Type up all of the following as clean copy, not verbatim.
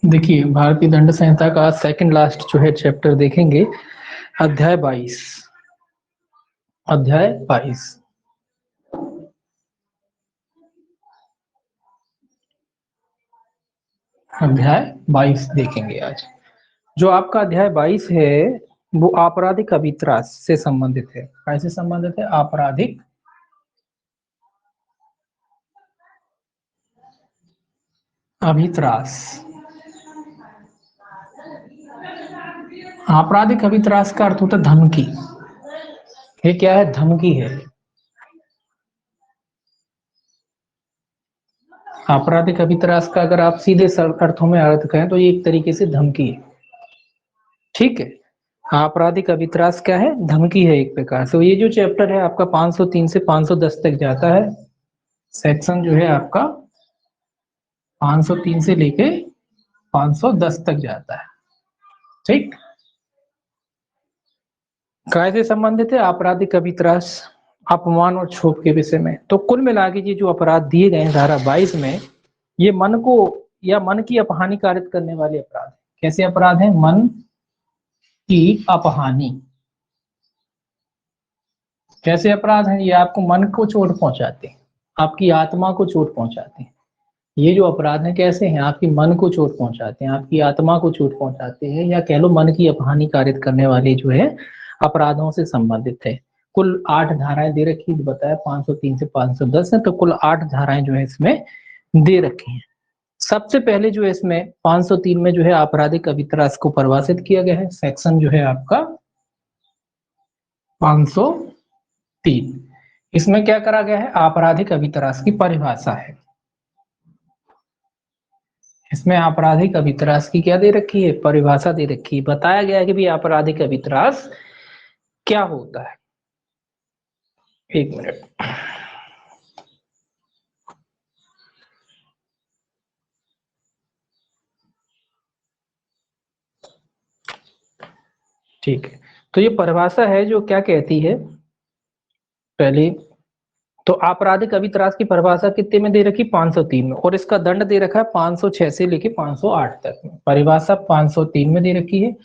देखिए, भारतीय दंड संहिता का सेकंड लास्ट जो है चैप्टर देखेंगे, अध्याय 22। अध्याय 22 अध्याय 22 देखेंगे आज। जो आपका अध्याय 22 है वो आपराधिक अभित्रास से संबंधित है। कैसे संबंधित है? आपराधिक अभित्रास। आपराधिक अभित्रास का अर्थ होता है धमकी। ये क्या है? धमकी है। आपराधिक अभित्रास का अगर आप सीधे अर्थों में अर्थ करें तो ये एक तरीके से धमकी है। ठीक है, आपराधिक अभित्रास क्या है? धमकी है एक प्रकार से। ये जो चैप्टर है आपका 503 से 510 तक जाता है। सेक्शन जो है आपका 503 से लेके 510 तक जाता है। ठीक, कैसे संबंधित है? आपराधिक अभित्रास, अपमान और क्षोभ के विषय में। तो कुल मिला के ये जो अपराध दिए गए हैं धारा 22 में, ये मन को या मन की अपहानि कारित करने वाले अपराध। कैसे अपराध हैं? मन की अपहानि। कैसे अपराध हैं? ये आपको मन को चोट पहुंचाते हैं, आपकी आत्मा को चोट पहुंचाते हैं। ये जो अपराध हैं कैसे हैं? आपकी मन को चोट पहुंचाते हैं, आपकी आत्मा को चोट पहुंचाते हैं, या कह लो मन की अपहानि कारित करने वाले जो है अपराधों से संबंधित है। कुल 8 धाराएं दे रखी, बताया 503 से 510 है, तो कुल 8 धाराएं जो है इसमें दे रखी हैं। सबसे पहले जो है इसमें 503 में जो है आपराधिक अभित्रास को परिभाषित किया गया है। सेक्शन जो है आपका 503, इसमें क्या करा गया है? आपराधिक अभित्रास की परिभाषा है। इसमें आपराधिक अभित्रास की क्या दे रखी है? परिभाषा दे रखी है। बताया गया है कि भी आपराधिक अभित्रास क्या होता है। एक मिनट, ठीक है। तो ये परिभाषा है जो क्या कहती है, पहले तो आपराधिक अभित्रास की परिभाषा कितने में दे रखी? 503 में, और इसका दंड दे रखा है 506 से लेके 508 तक में। परिभाषा 503 में दे रखी है,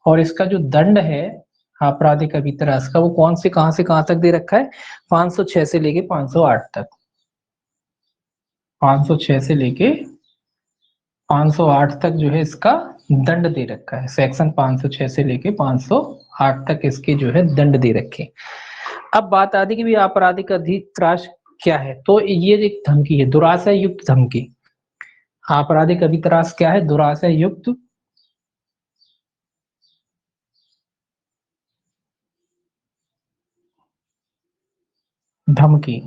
और इसका जो दंड है आपराधिक अभित्रास का वो कौन से कहां से कहां तक दे रखा है? 506 से लेके 508 तक। 506 से लेके 508 तक जो है इसका दंड दे रखा है। सेक्शन 506 से लेके 508 तक इसके जो है दंड दे रखे। अब बात आती कि भी आपराधिक अभित्रास क्या है? तो ये एक धमकी है, दुराशय युक्त धमकी। आपराधिक अभित्रास क्या है? दुराशय युक्त धमकी।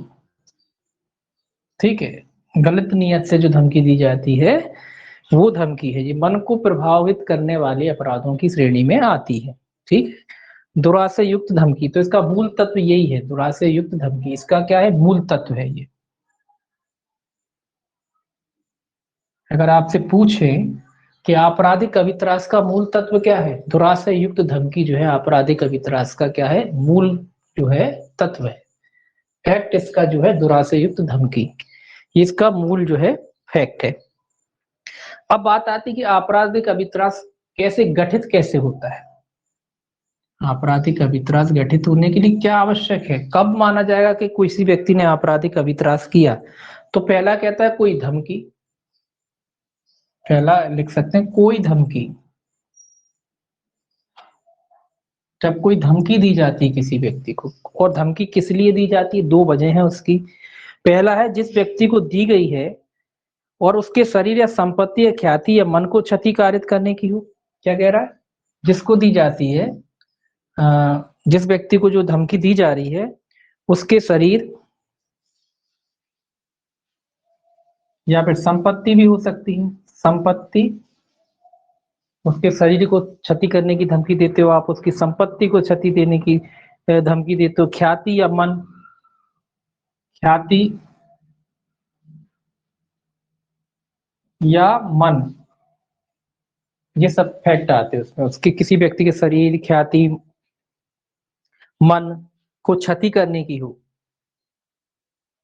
ठीक है, गलत नियत से जो धमकी दी जाती है वो धमकी है। ये मन को प्रभावित करने वाले अपराधों की श्रेणी में आती है। ठीक, दुराशय युक्त धमकी, तो इसका मूल तत्व यही है, दुराशय युक्त धमकी इसका क्या है? मूल तत्व है ये। अगर आपसे पूछे कि आपराधिक अभित्रास का मूल तत्व क्या है? दुराशय युक्त धमकी जो है आपराधिक अभित्रास का क्या है? मूल जो है तत्व है। फैक्ट इसका जो है दुराशय युक्त धमकी, इसका मूल जो है फैक्ट है। अब बात आती है कि आपराधिक अभित्रास कैसे गठित कैसे होता है? आपराधिक अभित्रास गठित होने के लिए क्या आवश्यक है? कब माना जाएगा कि किसी व्यक्ति ने आपराधिक अभित्रास किया? तो पहला कहता है कोई धमकी, पहला लिख सकते हैं कोई धमकी। जब कोई धमकी दी जाती है किसी व्यक्ति को, और धमकी किस लिए दी जाती है? 2 वजह है उसकी। पहला है जिस व्यक्ति को दी गई है और उसके शरीर या संपत्ति या ख्याति या मन को क्षति कारित करने की हो। क्या कह रहा है? जिसको दी जाती है, जिस व्यक्ति को जो धमकी दी जा रही है उसके शरीर या फिर संपत्ति भी हो सकती है, संपत्ति, उसके शरीर को क्षति करने की धमकी देते हो आप, उसकी संपत्ति को क्षति देने की धमकी देते हो, ख्याति या मन, ख्याति या मन, ये सब फैक्ट आते हैं उसमें, उसके किसी व्यक्ति के शरीर, ख्याति, मन को क्षति करने की हो,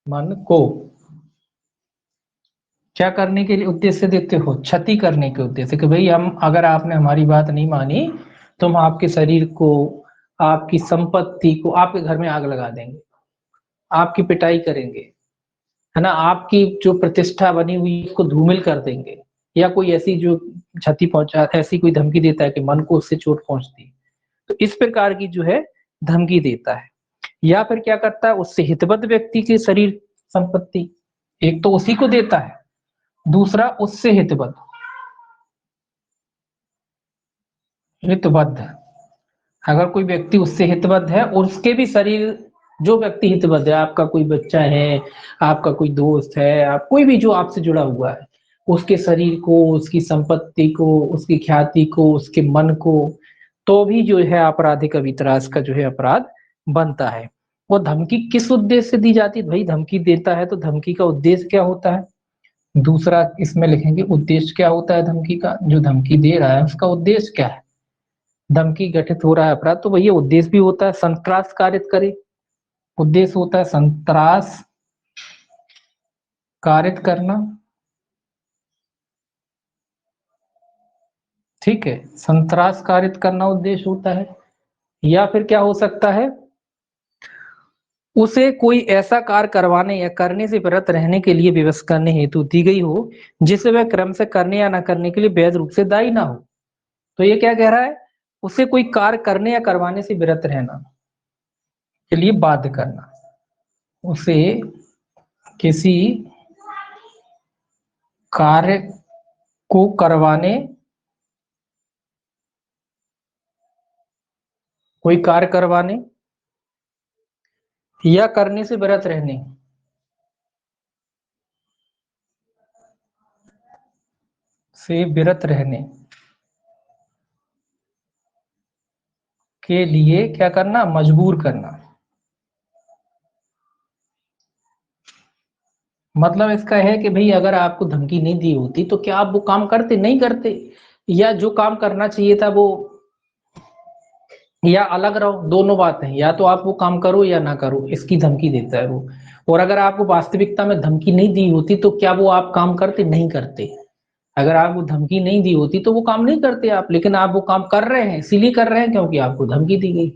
मन को क्या करने के लिए उद्देश्य देते हो, क्षति करने के उद्देश्य, कि भाई हम, अगर आपने हमारी बात नहीं मानी तो हम आपके शरीर को, आपकी संपत्ति को, आपके घर में आग लगा देंगे, आपकी पिटाई करेंगे, है ना, आपकी जो प्रतिष्ठा बनी हुई उसको धूमिल कर देंगे, या कोई ऐसी जो क्षति पहुंचा, ऐसी कोई धमकी देता है कि मन को उससे चोट पहुंचती है, तो इस प्रकार की जो है धमकी देता है। या फिर क्या करता है, उससे हितबद्ध व्यक्ति के शरीर, संपत्ति, एक तो उसी को देता है, दूसरा उससे हितबद्ध, हितबद्ध, अगर कोई व्यक्ति उससे हितबद्ध है और उसके भी शरीर, जो व्यक्ति हितबद्ध है, आपका कोई बच्चा है, आपका कोई दोस्त है, आप कोई भी जो आपसे जुड़ा हुआ है, उसके शरीर को, उसकी संपत्ति को, उसकी ख्याति को, उसके मन को, तो भी जो है आपराधिक अवित्रास का जो है अपराध बनता है। वो धमकी किस उद्देश्य से दी जाती है, भाई धमकी देता है तो धमकी का उद्देश्य क्या होता है, दूसरा इसमें लिखेंगे उद्देश्य क्या होता है धमकी का, जो धमकी दे रहा है उसका उद्देश्य क्या है, धमकी गठित हो रहा है अपराध, तो भैया उद्देश्य भी होता है संत्रास कारित करे, उद्देश्य होता है संत्रास कारित करना, ठीक है, संत्रास कारित करना उद्देश्य होता है। या फिर क्या हो सकता है, उसे कोई ऐसा कार्य करवाने या करने से विरत रहने के लिए विवश करने हेतु दी गई हो जिसे वह क्रम से करने या न करने के लिए वैध रूप से दायी ना हो। तो ये क्या कह रहा है, उसे कोई कार्य करने या करवाने से विरत रहना के लिए बाध्य करना, उसे किसी कार्य को करवाने, कोई कार्य करवाने या करने से विरत रहने से विरत रहने के लिए क्या करना, मजबूर करना। मतलब इसका है कि भाई अगर आपको धमकी नहीं दी होती तो क्या आप वो काम करते, नहीं करते, या जो काम करना चाहिए था वो, या अलग रहो, दोनों बातें, या तो आप वो काम करो या ना करो, इसकी धमकी देता है वो। और अगर आपको वास्तविकता में धमकी नहीं दी होती तो क्या वो आप काम करते, नहीं करते, अगर आपको धमकी नहीं दी होती तो वो काम नहीं करते आप, लेकिन आप वो काम कर रहे हैं, इसीलिए कर रहे हैं क्योंकि आपको धमकी दी गई।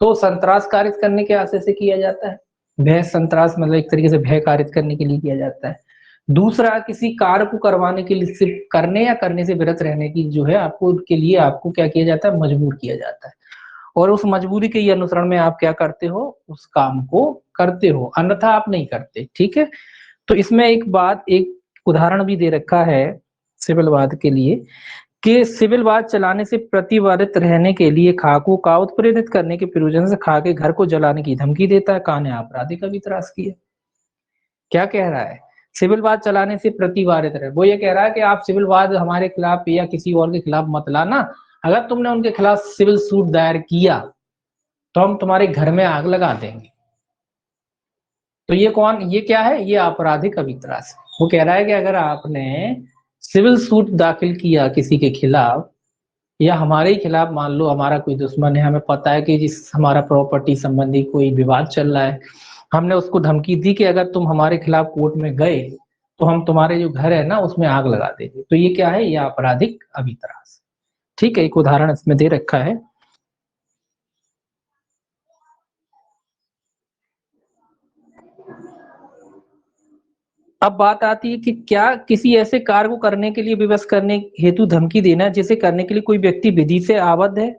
तो संत्रास कारित करने के आशय से किया जाता है, भय संत्रास मतलब एक तरीके से भय कारित करने के लिए किया जाता है। दूसरा, किसी कार्य को करवाने के लिए, सिर्फ करने या करने से विरत रहने की जो है आपको, के लिए आपको क्या किया जाता है, मजबूर किया जाता है, और उस मजबूरी के अनुसरण में आप क्या करते हो, उस काम को करते हो, अन्यथा आप नहीं करते, ठीक है। तो इसमें एक बात, एक उदाहरण भी दे रखा है सिविलवाद के लिए, कि सिविलवाद चलाने से प्रतिवादित रहने के लिए खाको का उत्प्रेरित करने के प्रयोजन से खा के घर को जलाने की धमकी देता है, कहा है आपराधिक अवित्रास की है। क्या कह रहा है, सिविलवाद चलाने से प्रतिवादित रहे, वो ये कह रहा है कि आप सिविलवाद हमारे खिलाफ या किसी और के खिलाफ मत लाना, अगर तुमने उनके खिलाफ सिविल सूट दायर किया तो हम तुम्हारे घर में आग लगा देंगे। तो ये कौन, ये क्या है, ये आपराधिक अवित्रास है। वो कह रहा है कि अगर आपने सिविल सूट दाखिल किया किसी के खिलाफ, या हमारे ही खिलाफ, मान लो हमारा कोई दुश्मन है, हमें पता है कि जिस हमारा प्रॉपर्टी संबंधी कोई विवाद चल रहा है, हमने उसको धमकी दी कि अगर तुम हमारे खिलाफ कोर्ट में गए तो हम तुम्हारे जो घर है ना उसमें आग लगा देंगे, तो ये क्या है, ये आपराधिक अवित्रास, ठीक है। एक उदाहरण इसमें दे रखा है। अब बात आती है कि क्या किसी ऐसे कार्य को करने के लिए विवश करने हेतु धमकी देना जिसे करने के लिए कोई व्यक्ति विधि से आबद्ध है।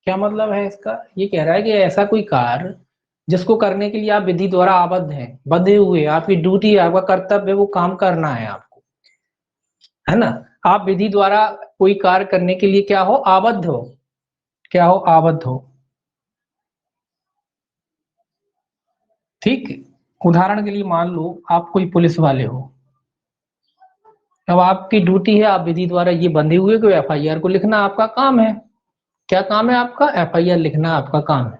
क्या मतलब है इसका, ये कह रहा है कि ऐसा कोई कार्य जिसको करने के लिए आप विधि द्वारा आबद्ध हैं, बंधे हुए, आपकी ड्यूटी है, आपका कर्तव्य है, वो काम करना है आपको, है ना, आप विधि द्वारा कोई कार्य करने के लिए क्या हो, आबद्ध हो, क्या हो, आबद्ध हो, ठीक। उदाहरण के लिए मान लो आप कोई पुलिस वाले हो, अब आपकी ड्यूटी है, आप विधि द्वारा ये बंधे हुए को एफआईआर को लिखना आपका काम है, क्या काम है आपका? एफआईआर लिखना आपका काम है।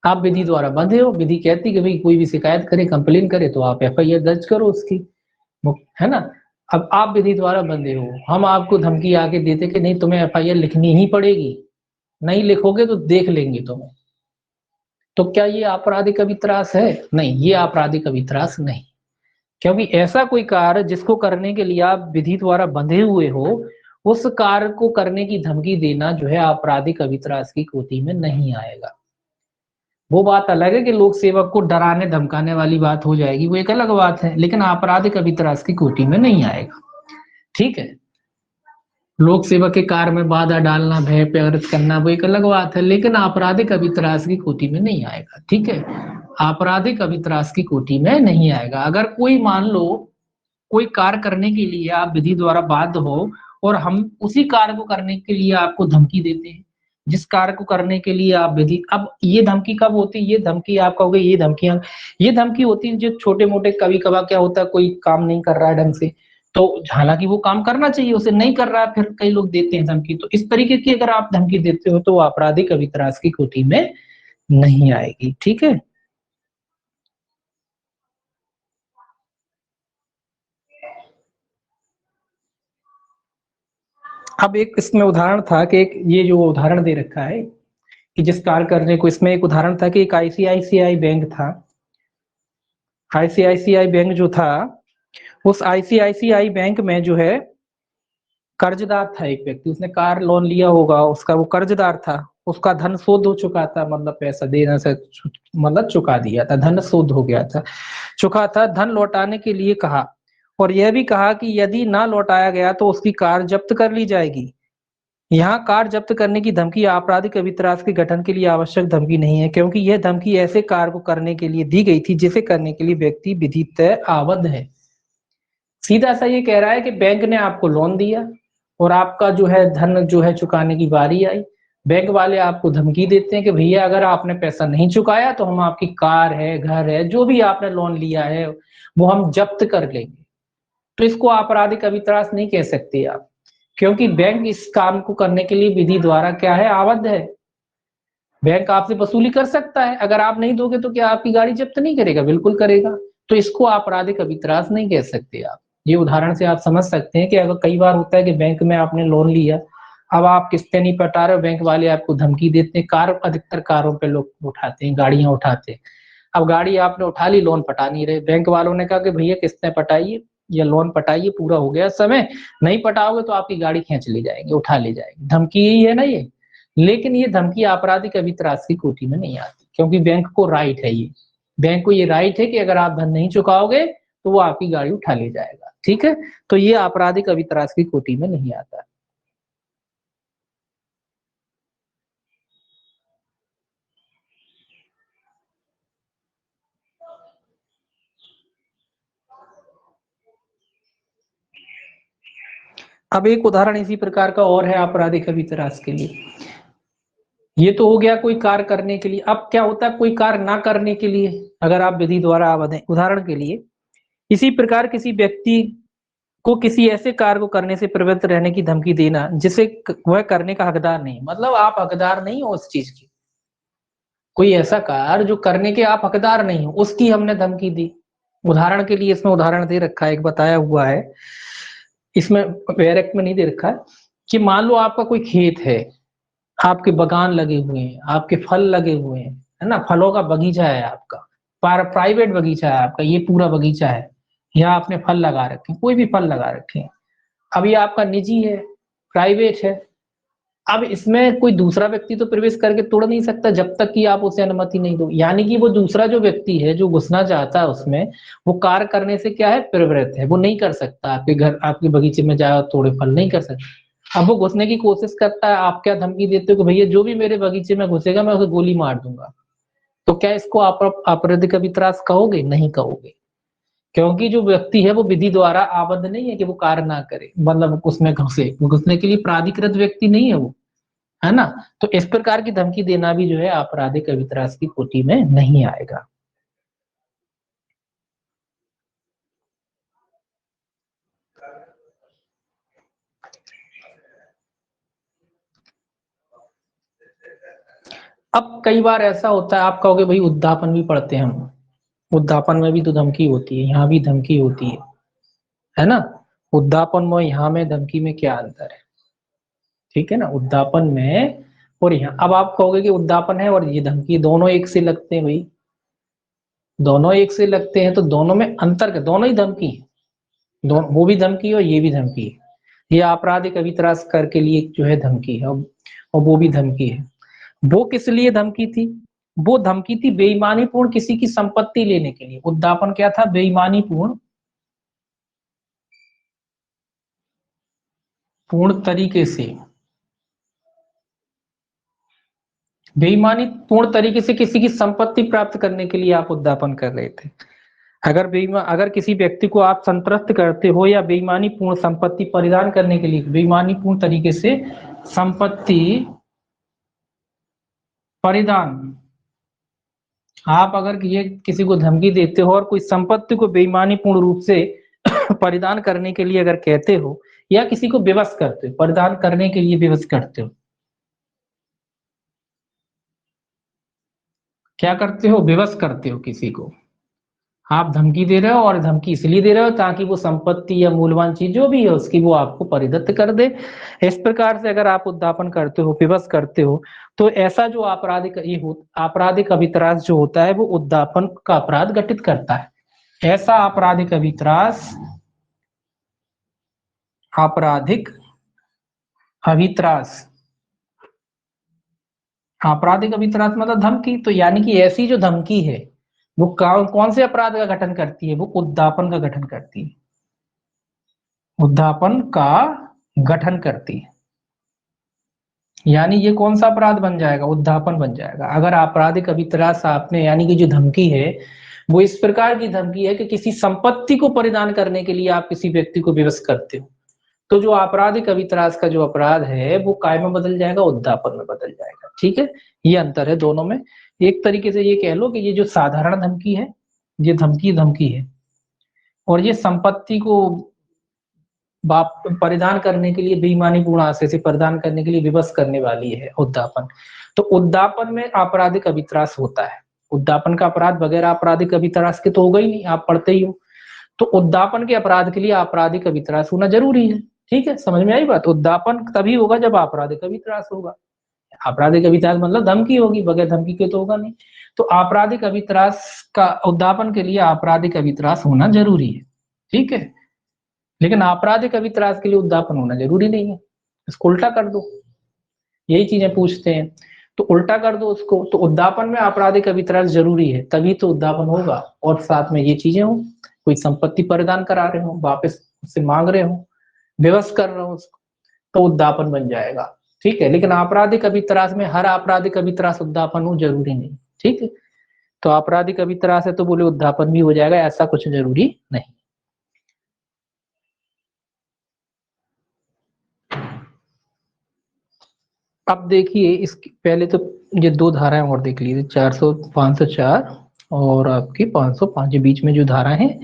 आप विधि द्वारा बंधे हो, विधि कहती कि भाई कोई भी शिकायत करे, कंप्लेन करे तो आप एफआईआर दर्ज करो उसकी, है ना। अब आप विधि द्वारा बंधे हो, हम आपको धमकी आके देते कि नहीं तुम्हें एफआईआर लिखनी ही पड़ेगी, नहीं लिखोगे तो देख लेंगे तुम्हें, तो क्या ये आपराधिक अभित्रास है? नहीं, ये आपराधिक अभित्रास नहीं। क्योंकि ऐसा कोई कार्य जिसको करने के लिए आप विधि द्वारा बंधे हुए हो, उस कार्य को करने की धमकी देना जो है आपराधिक अभित्रास की कोटि में नहीं आएगा। वो बात अलग है कि लोक सेवक को डराने धमकाने वाली बात हो जाएगी, वो एक अलग बात है, लेकिन आपराधिक अभित्रास की कोटि में नहीं आएगा। ठीक है, लोक सेवक के कार्य में बाधा डालना, भय प्रेरित करना, वो एक अलग बात है, लेकिन आपराधिक अभित्रास की कोटि में नहीं आएगा। ठीक है, आपराधिक अभित्रास की कोटि में नहीं आएगा। अगर कोई मान लो कोई कार्य करने के लिए आप विधि द्वारा बाध्य हो और हम उसी कार्य को करने के लिए आपको धमकी देते हैं, जिस कार्य को करने के लिए आप विधि, अब ये धमकी कब होती है? ये धमकी आप कहोगे ये धमकी होती है जो छोटे मोटे, कभी कभार क्या होता है कोई काम नहीं कर रहा है ढंग से, तो हालांकि वो काम करना चाहिए उसे नहीं कर रहा है, फिर कई लोग देते हैं धमकी, तो इस तरीके की अगर आप धमकी देते हो तो वो आपराधिक अभित्रास की कोटि में नहीं आएगी। ठीक है, अब एक इसमें उदाहरण था कि एक ये जो उदाहरण दे रखा है कि जिस कार्य करने को, इसमें एक उदाहरण था कि एक आईसीआईसीआई बैंक था। आईसीआईसीआई बैंक जो था, उस आईसीआईसीआई बैंक में जो है कर्जदार था एक व्यक्ति, उसने कार लोन लिया होगा, उसका वो कर्जदार था, उसका धन शोध हो चुका था, मतलब पैसा देना से मतलब चुका दिया था, धन शोध हो गया था, चुका था। धन लौटाने के लिए कहा और यह भी कहा कि यदि ना लौटाया गया तो उसकी कार जब्त कर ली जाएगी। यहाँ कार जब्त करने की धमकी आपराधिक अभित्रास के गठन के लिए आवश्यक धमकी नहीं है, क्योंकि यह धमकी ऐसे कार्य को करने के लिए दी गई थी जिसे करने के लिए व्यक्ति विधितः आबद्ध है। सीधा सा ये कह रहा है कि बैंक ने आपको लोन दिया और आपका जो है धन जो है चुकाने की बारी आई, बैंक वाले आपको धमकी देते हैं कि भैया अगर आपने पैसा नहीं चुकाया तो हम आपकी कार है, घर है, जो भी आपने लोन लिया है वो हम जब्त कर लेंगे। तो इसको आपराधिक अभित्रास नहीं कह सकते आप, क्योंकि बैंक इस काम को करने के लिए विधि द्वारा क्या है, आबद्ध है। बैंक आपसे वसूली कर सकता है, अगर आप नहीं दोगे तो क्या आपकी गाड़ी जब्त नहीं करेगा? बिल्कुल करेगा। तो इसको आपराधिक अभित्रास नहीं कह सकते आप। ये उदाहरण से आप समझ सकते हैं कि अगर कई बार होता है कि बैंक में आपने लोन लिया, अब आप किस्तें नहीं पटा रहे हो, बैंक वाले आपको धमकी देते हैं, कार अधिकतर कारों पे लोग उठाते हैं, गाड़ियां उठाते हैं। अब गाड़ी आपने उठा ली, लोन पटा नहीं रहे, बैंक वालों ने कहा कि भैया किस्तें पटाइए या लोन पटाइए, पूरा हो गया समय, नहीं पटाओगे तो आपकी गाड़ी खींच ली जाएगी, उठा ली जाएगी। धमकी यही है ना ये, लेकिन ये धमकी आपराधिक अभित्रास की कोटि में नहीं आती, क्योंकि बैंक को राइट है, ये बैंक को ये राइट है कि अगर आप धन नहीं चुकाओगे तो वो आपकी गाड़ी उठा ले जाएगा। ठीक है, तो ये आपराधिक अभित्रास की कोटि में नहीं आता। अब एक उदाहरण इसी प्रकार का और है आपराधिक अभित्रास के लिए। ये तो हो गया कोई कार्य करने के लिए। अब क्या होता है कोई कार्य ना करने के लिए, अगर आप विधि द्वारा आबद्ध हैं, उदाहरण के लिए इसी प्रकार किसी व्यक्ति को किसी ऐसे कार्य को करने से प्रवृत्त रहने की धमकी देना जिसे वह करने का हकदार नहीं, मतलब आप हकदार नहीं हो उस चीज की, कोई ऐसा कार्य जो करने के आप हकदार नहीं हो उसकी हमने धमकी दी। उदाहरण के लिए इसमें उदाहरण दे रखा है, एक बताया हुआ है, इसमें डायरेक्ट में नहीं दे रखा है, कि मान लो आपका कोई खेत है, आपके बागान लगे हुए हैं, आपके फल लगे हुए हैं, है ना, फलों का बगीचा है आपका, प्राइवेट बगीचा है आपका, ये पूरा बगीचा है, यहाँ आपने फल लगा रखे हैं, कोई भी फल लगा रखे हैं। अब ये आपका निजी है, प्राइवेट है। अब इसमें कोई दूसरा व्यक्ति तो प्रवेश करके तोड़ नहीं सकता जब तक कि आप उसे अनुमति नहीं दो, यानी कि वो दूसरा जो व्यक्ति है जो घुसना चाहता है उसमें, वो कार्य करने से क्या है, प्रवृत्त है, वो नहीं कर सकता आपके घर, आपके बगीचे में जाओ तोड़े फल नहीं कर सकता। अब वो घुसने की कोशिश करता है, आप क्या धमकी देते हो कि भैया जो भी मेरे बगीचे में घुसेगा मैं उसे गोली मार दूंगा, तो क्या इसको आप आपराधिक अभित्रास कहोगे? नहीं कहोगे, क्योंकि जो व्यक्ति है वो विधि द्वारा आबद्ध नहीं है कि वो कार्य ना करे, मतलब उसमें घुसे, घुसने के लिए प्राधिकृत व्यक्ति नहीं है वो, है ना। तो इस प्रकार की धमकी देना भी जो है आपराधिक अभित्रास की कोटि में नहीं आएगा। अब कई बार ऐसा होता है, आप कहोगे भाई उद्दापन भी पढ़ते हैं हम, उद्दापन में भी तो धमकी होती है, यहाँ भी धमकी होती है ना। उद्दापन में यहाँ में धमकी में क्या अंतर है, ठीक है ना। उद्दापन में और यहाँ, अब आप कहोगे कि उद्दापन है और ये धमकी, दोनों एक से लगते हैं भाई, दोनों एक से लगते हैं तो दोनों में अंतर क्या, दोनों ही धमकी है, दोनों, वो भी धमकी है और ये भी धमकी है। ये आपराधिक अभित्रास कर के लिए जो है धमकी है, और वो भी धमकी है। वो किस लिए धमकी थी, वो धमकी थी बेईमानी पूर्ण किसी की संपत्ति लेने के लिए। उद्दापन क्या था, बेईमानी पूर्ण तरीके से, बेईमानी पूर्ण तरीके से किसी की संपत्ति प्राप्त करने के लिए आप उद्दापन कर रहे थे। अगर किसी व्यक्ति को आप संतृप्त करते हो या बेईमानी पूर्ण संपत्ति परिधान करने के लिए, बेईमानी पूर्ण तरीके से संपत्ति परिधान, आप अगर ये किसी को धमकी देते हो और कोई संपत्ति को बेईमानी पूर्ण रूप से परिधान करने के लिए अगर कहते हो, या किसी को विवश करते हो, परिधान करने के लिए विवश करते हो, क्या करते हो, विवश करते हो किसी को, आप धमकी दे रहे हो, और धमकी इसलिए दे रहे हो ताकि वो संपत्ति या मूल्यवान चीज जो भी है उसकी वो आपको परिदत्त कर दे। इस प्रकार से अगर आप उद्दापन करते हो, विवश करते हो, तो ऐसा जो आपराधिक अभित्रास जो होता है वो उद्दापन का अपराध घटित करता है। ऐसा आपराधिक अभित्रास आपराधिक अभित्रास मतलब धमकी, तो यानी कि ऐसी जो धमकी है वो कौन से अपराध का गठन करती है, वो उद्दापन का गठन करती है, उद्दापन का गठन करती है। यानी ये कौन सा अपराध बन जाएगा, उद्दापन बन जाएगा। अगर आपराधिक अभित्रास आपने, यानी कि जो धमकी है वो इस प्रकार की धमकी है कि किसी संपत्ति को परिधान करने के लिए आप किसी व्यक्ति को विवश करते हो, तो जो आपराधिक अभित्रास का जो अपराध है वो काय में बदल जाएगा, उद्दापन में बदल जाएगा। ठीक है, ये अंतर है दोनों में। एक तरीके से ये कह लो कि ये जो साधारण धमकी है, ये धमकी है, और ये संपत्ति को परिधान करने के लिए, बेईमानी पूर्ण आशय से परिधान करने के लिए विवश करने वाली है उद्दापन। तो उद्दापन में आपराधिक अभित्रास होता है, उद्दापन का अपराध बगैर आपराधिक अभित्रास के तो होगा ही नहीं, आप पढ़ते ही हो। तो उद्दापन के अपराध के लिए आपराधिक अभित्रास होना जरूरी है। ठीक है, समझ में आई बात। उद्दापन तभी होगा जब आपराधिक अभित्रास होगा। आपराधिक अभित्रास मतलब धमकी होगी, बगैर धमकी के तो होगा नहीं। तो आपराधिक अभित्रास का, उद्दापन के लिए आपराधिक अभित्रास होना जरूरी है। ठीक है, लेकिन आपराधिक अभित्रास के लिए उद्दापन होना जरूरी नहीं है। इसको उल्टा कर दो, यही चीजें पूछते हैं, तो उल्टा कर दो उसको। तो उद्दापन में आपराधिक अभित्रास जरूरी है, तभी तो उद्दापन होगा, और साथ में ये चीजें हो, कोई संपत्ति परिधान करा रहे हो, वापस उससे मांग रहे हो, विवश कर रहे हो उसको, तो उद्दापन बन जाएगा। ठीक है, लेकिन आपराधिक अभित्रास में हर आपराधिक अभित्रास उद्दापन हो जरूरी नहीं। ठीक है, तो आपराधिक अभित्रास है तो बोले उद्दापन भी हो जाएगा, ऐसा कुछ जरूरी नहीं। अब देखिए, इसके पहले तो ये दो धाराएं और देख लीजिए, 504 और आपकी 505, ये बीच में जो धारा है,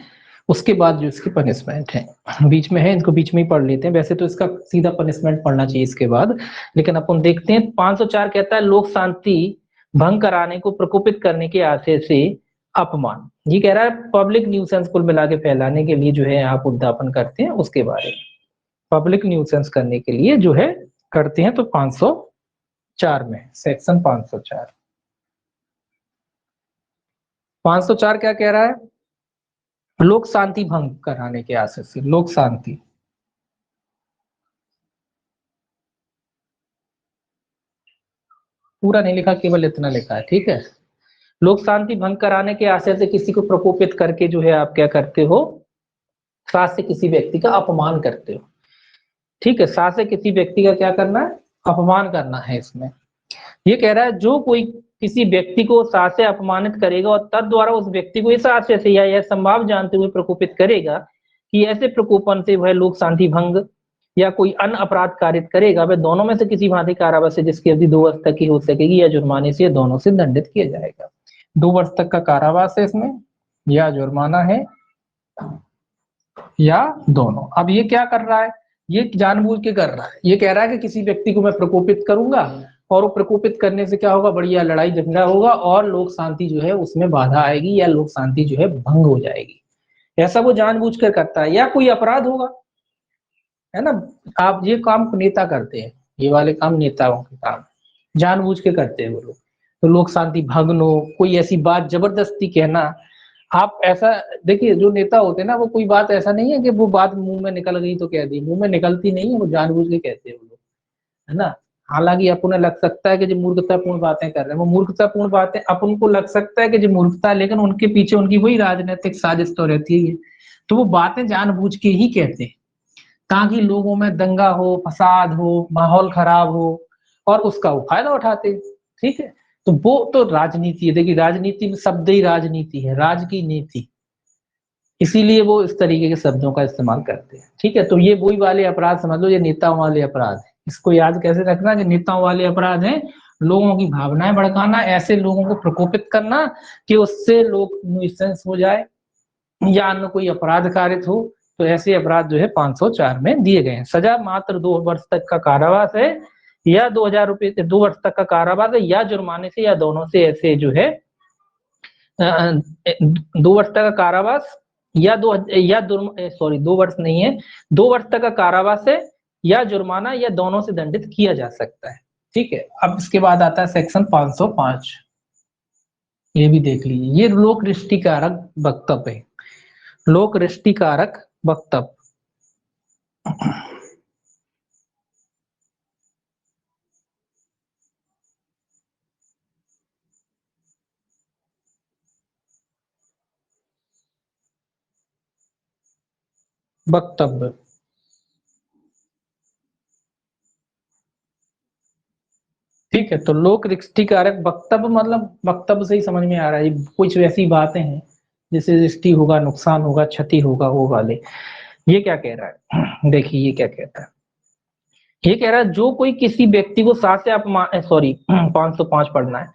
उसके बाद जो इसकी पनिशमेंट है बीच में है, इनको बीच में ही पढ़ लेते हैं। वैसे तो इसका सीधा पनिशमेंट पढ़ना चाहिए इसके बाद, लेकिन अपन देखते हैं। 504 कहता है लोक शांति भंग कराने को प्रकोपित करने के आशय से अपमान। ये कह रहा है पब्लिक न्यूसेंस कुल मिला के फैलाने के लिए जो है आप उद्दापन करते हैं, उसके बारे में। पब्लिक न्यूसेंस करने के लिए जो है करते हैं, तो 504 में, सेक्शन 504 क्या कह रहा है, लोक शांति भंग कराने के आशय से, लोक शांति, पूरा नहीं लिखा, केवल इतना लिखा है। ठीक है, लोक शांति भंग कराने के आशय से किसी को प्रकोपित करके जो है आप क्या करते हो, साथ से किसी व्यक्ति का अपमान करते हो। ठीक है, साथ से किसी व्यक्ति का क्या करना है, अपमान करना है इसमें। ये कह रहा है जो कोई किसी व्यक्ति को साथ से अपमानित करेगा और तद द्वारा उस व्यक्ति को इस आशय से या यह संभाव जानते हुए प्रकोपित करेगा कि ऐसे प्रकोपन से वह लोक शांति भंग या कोई अन्य अपराध कारित करेगा, वह दोनों में से किसी भांति कारावास से जिसकी अवधि 2 वर्ष तक की हो सकेगी या जुर्माने से दोनों से दंडित किया जाएगा। 2 वर्ष तक का कारावास है इसमें, या जुर्माना है, या दोनों। अब ये क्या कर रहा है, ये जानबूझ के कर रहा है। ये कह रहा है कि किसी व्यक्ति को मैं प्रकोपित करूंगा और वो प्रकोपित करने से क्या होगा, बढ़िया लड़ाई झगड़ा होगा और लोक शांति जो है उसमें बाधा आएगी या लोक शांति जो है भंग हो जाएगी। ऐसा वो जानबूझकर करता है, या कोई अपराध होगा, है ना। आप ये काम नेता करते हैं, ये वाले काम नेताओं के काम जानबूझ के करते हैं वो लोग, तो लोक शांति भंग हो, कोई ऐसी बात जबरदस्ती कहना। आप ऐसा देखिए, जो नेता होते हैं ना, वो कोई बात ऐसा नहीं है कि वो बात मुंह में निकल गई तो कह दी, मुंह में निकलती नहीं है, वो जानबूझ के कहते हैं वो लोग, है ना। हालांकि अपन लग सकता है कि जो मूर्खतापूर्ण बातें कर रहे हैं, वो मूर्खतापूर्ण बातें अपन को लग सकता है कि जो मूर्खता है, लेकिन उनके पीछे उनकी वही राजनीतिक साजिश तो रहती है। तो वो बातें जानबूझ के ही कहते हैं ताकि लोगों में दंगा हो, फसाद हो, माहौल खराब हो, और उसका वो फायदा उठाते हैं। ठीक है, तो वो तो राजनीति है। देखिए, राजनीति में शब्द ही राजनीति है, राज की नीति, इसीलिए वो इस तरीके के शब्दों का इस्तेमाल करते हैं। ठीक है, तो ये वही वाले अपराध समझ लो, ये नेताओं वाले अपराध है। इसको याद कैसे रखना, कि नेताओं वाले अपराध है लोगों की भावनाएं भड़काना, ऐसे लोगों को प्रकोपित करना कि उससे लोग न्यूसेंस हो जाए या अन्य कोई अपराध कारित हो। तो ऐसे अपराध जो है 504 में दिए गए हैं। सजा मात्र 2 वर्ष तक का कारावास है, या 2000 रुपए से 2 वर्ष तक का कारावास है, या जुर्माने से, या दोनों से ऐसे जो है 2 वर्ष तक का कारावास, या 2 वर्ष नहीं है, 2 वर्ष तक का कारावास है, या जुर्माना, या दोनों से दंडित किया जा सकता है। ठीक है, अब इसके बाद आता है सेक्शन 505, ये भी देख लीजिए। ये लोक दृष्टिकारक वक्तव्य है, लोक दृष्टिकारक वक्तव्य। वक्तव्य, ठीक है। तो लोक दृष्टिकारक वक्तव्य मतलब वक्तव्य से ही समझ में आ रहा है, कुछ वैसी बातें हैं जिससे दृष्टि होगा, नुकसान होगा, क्षति होगा, वो वाले। ये क्या कह रहा है, देखिए ये क्या कहता है। ये कह रहा है, जो कोई किसी व्यक्ति को सात से अपमान, सॉरी 505 पढ़ना है।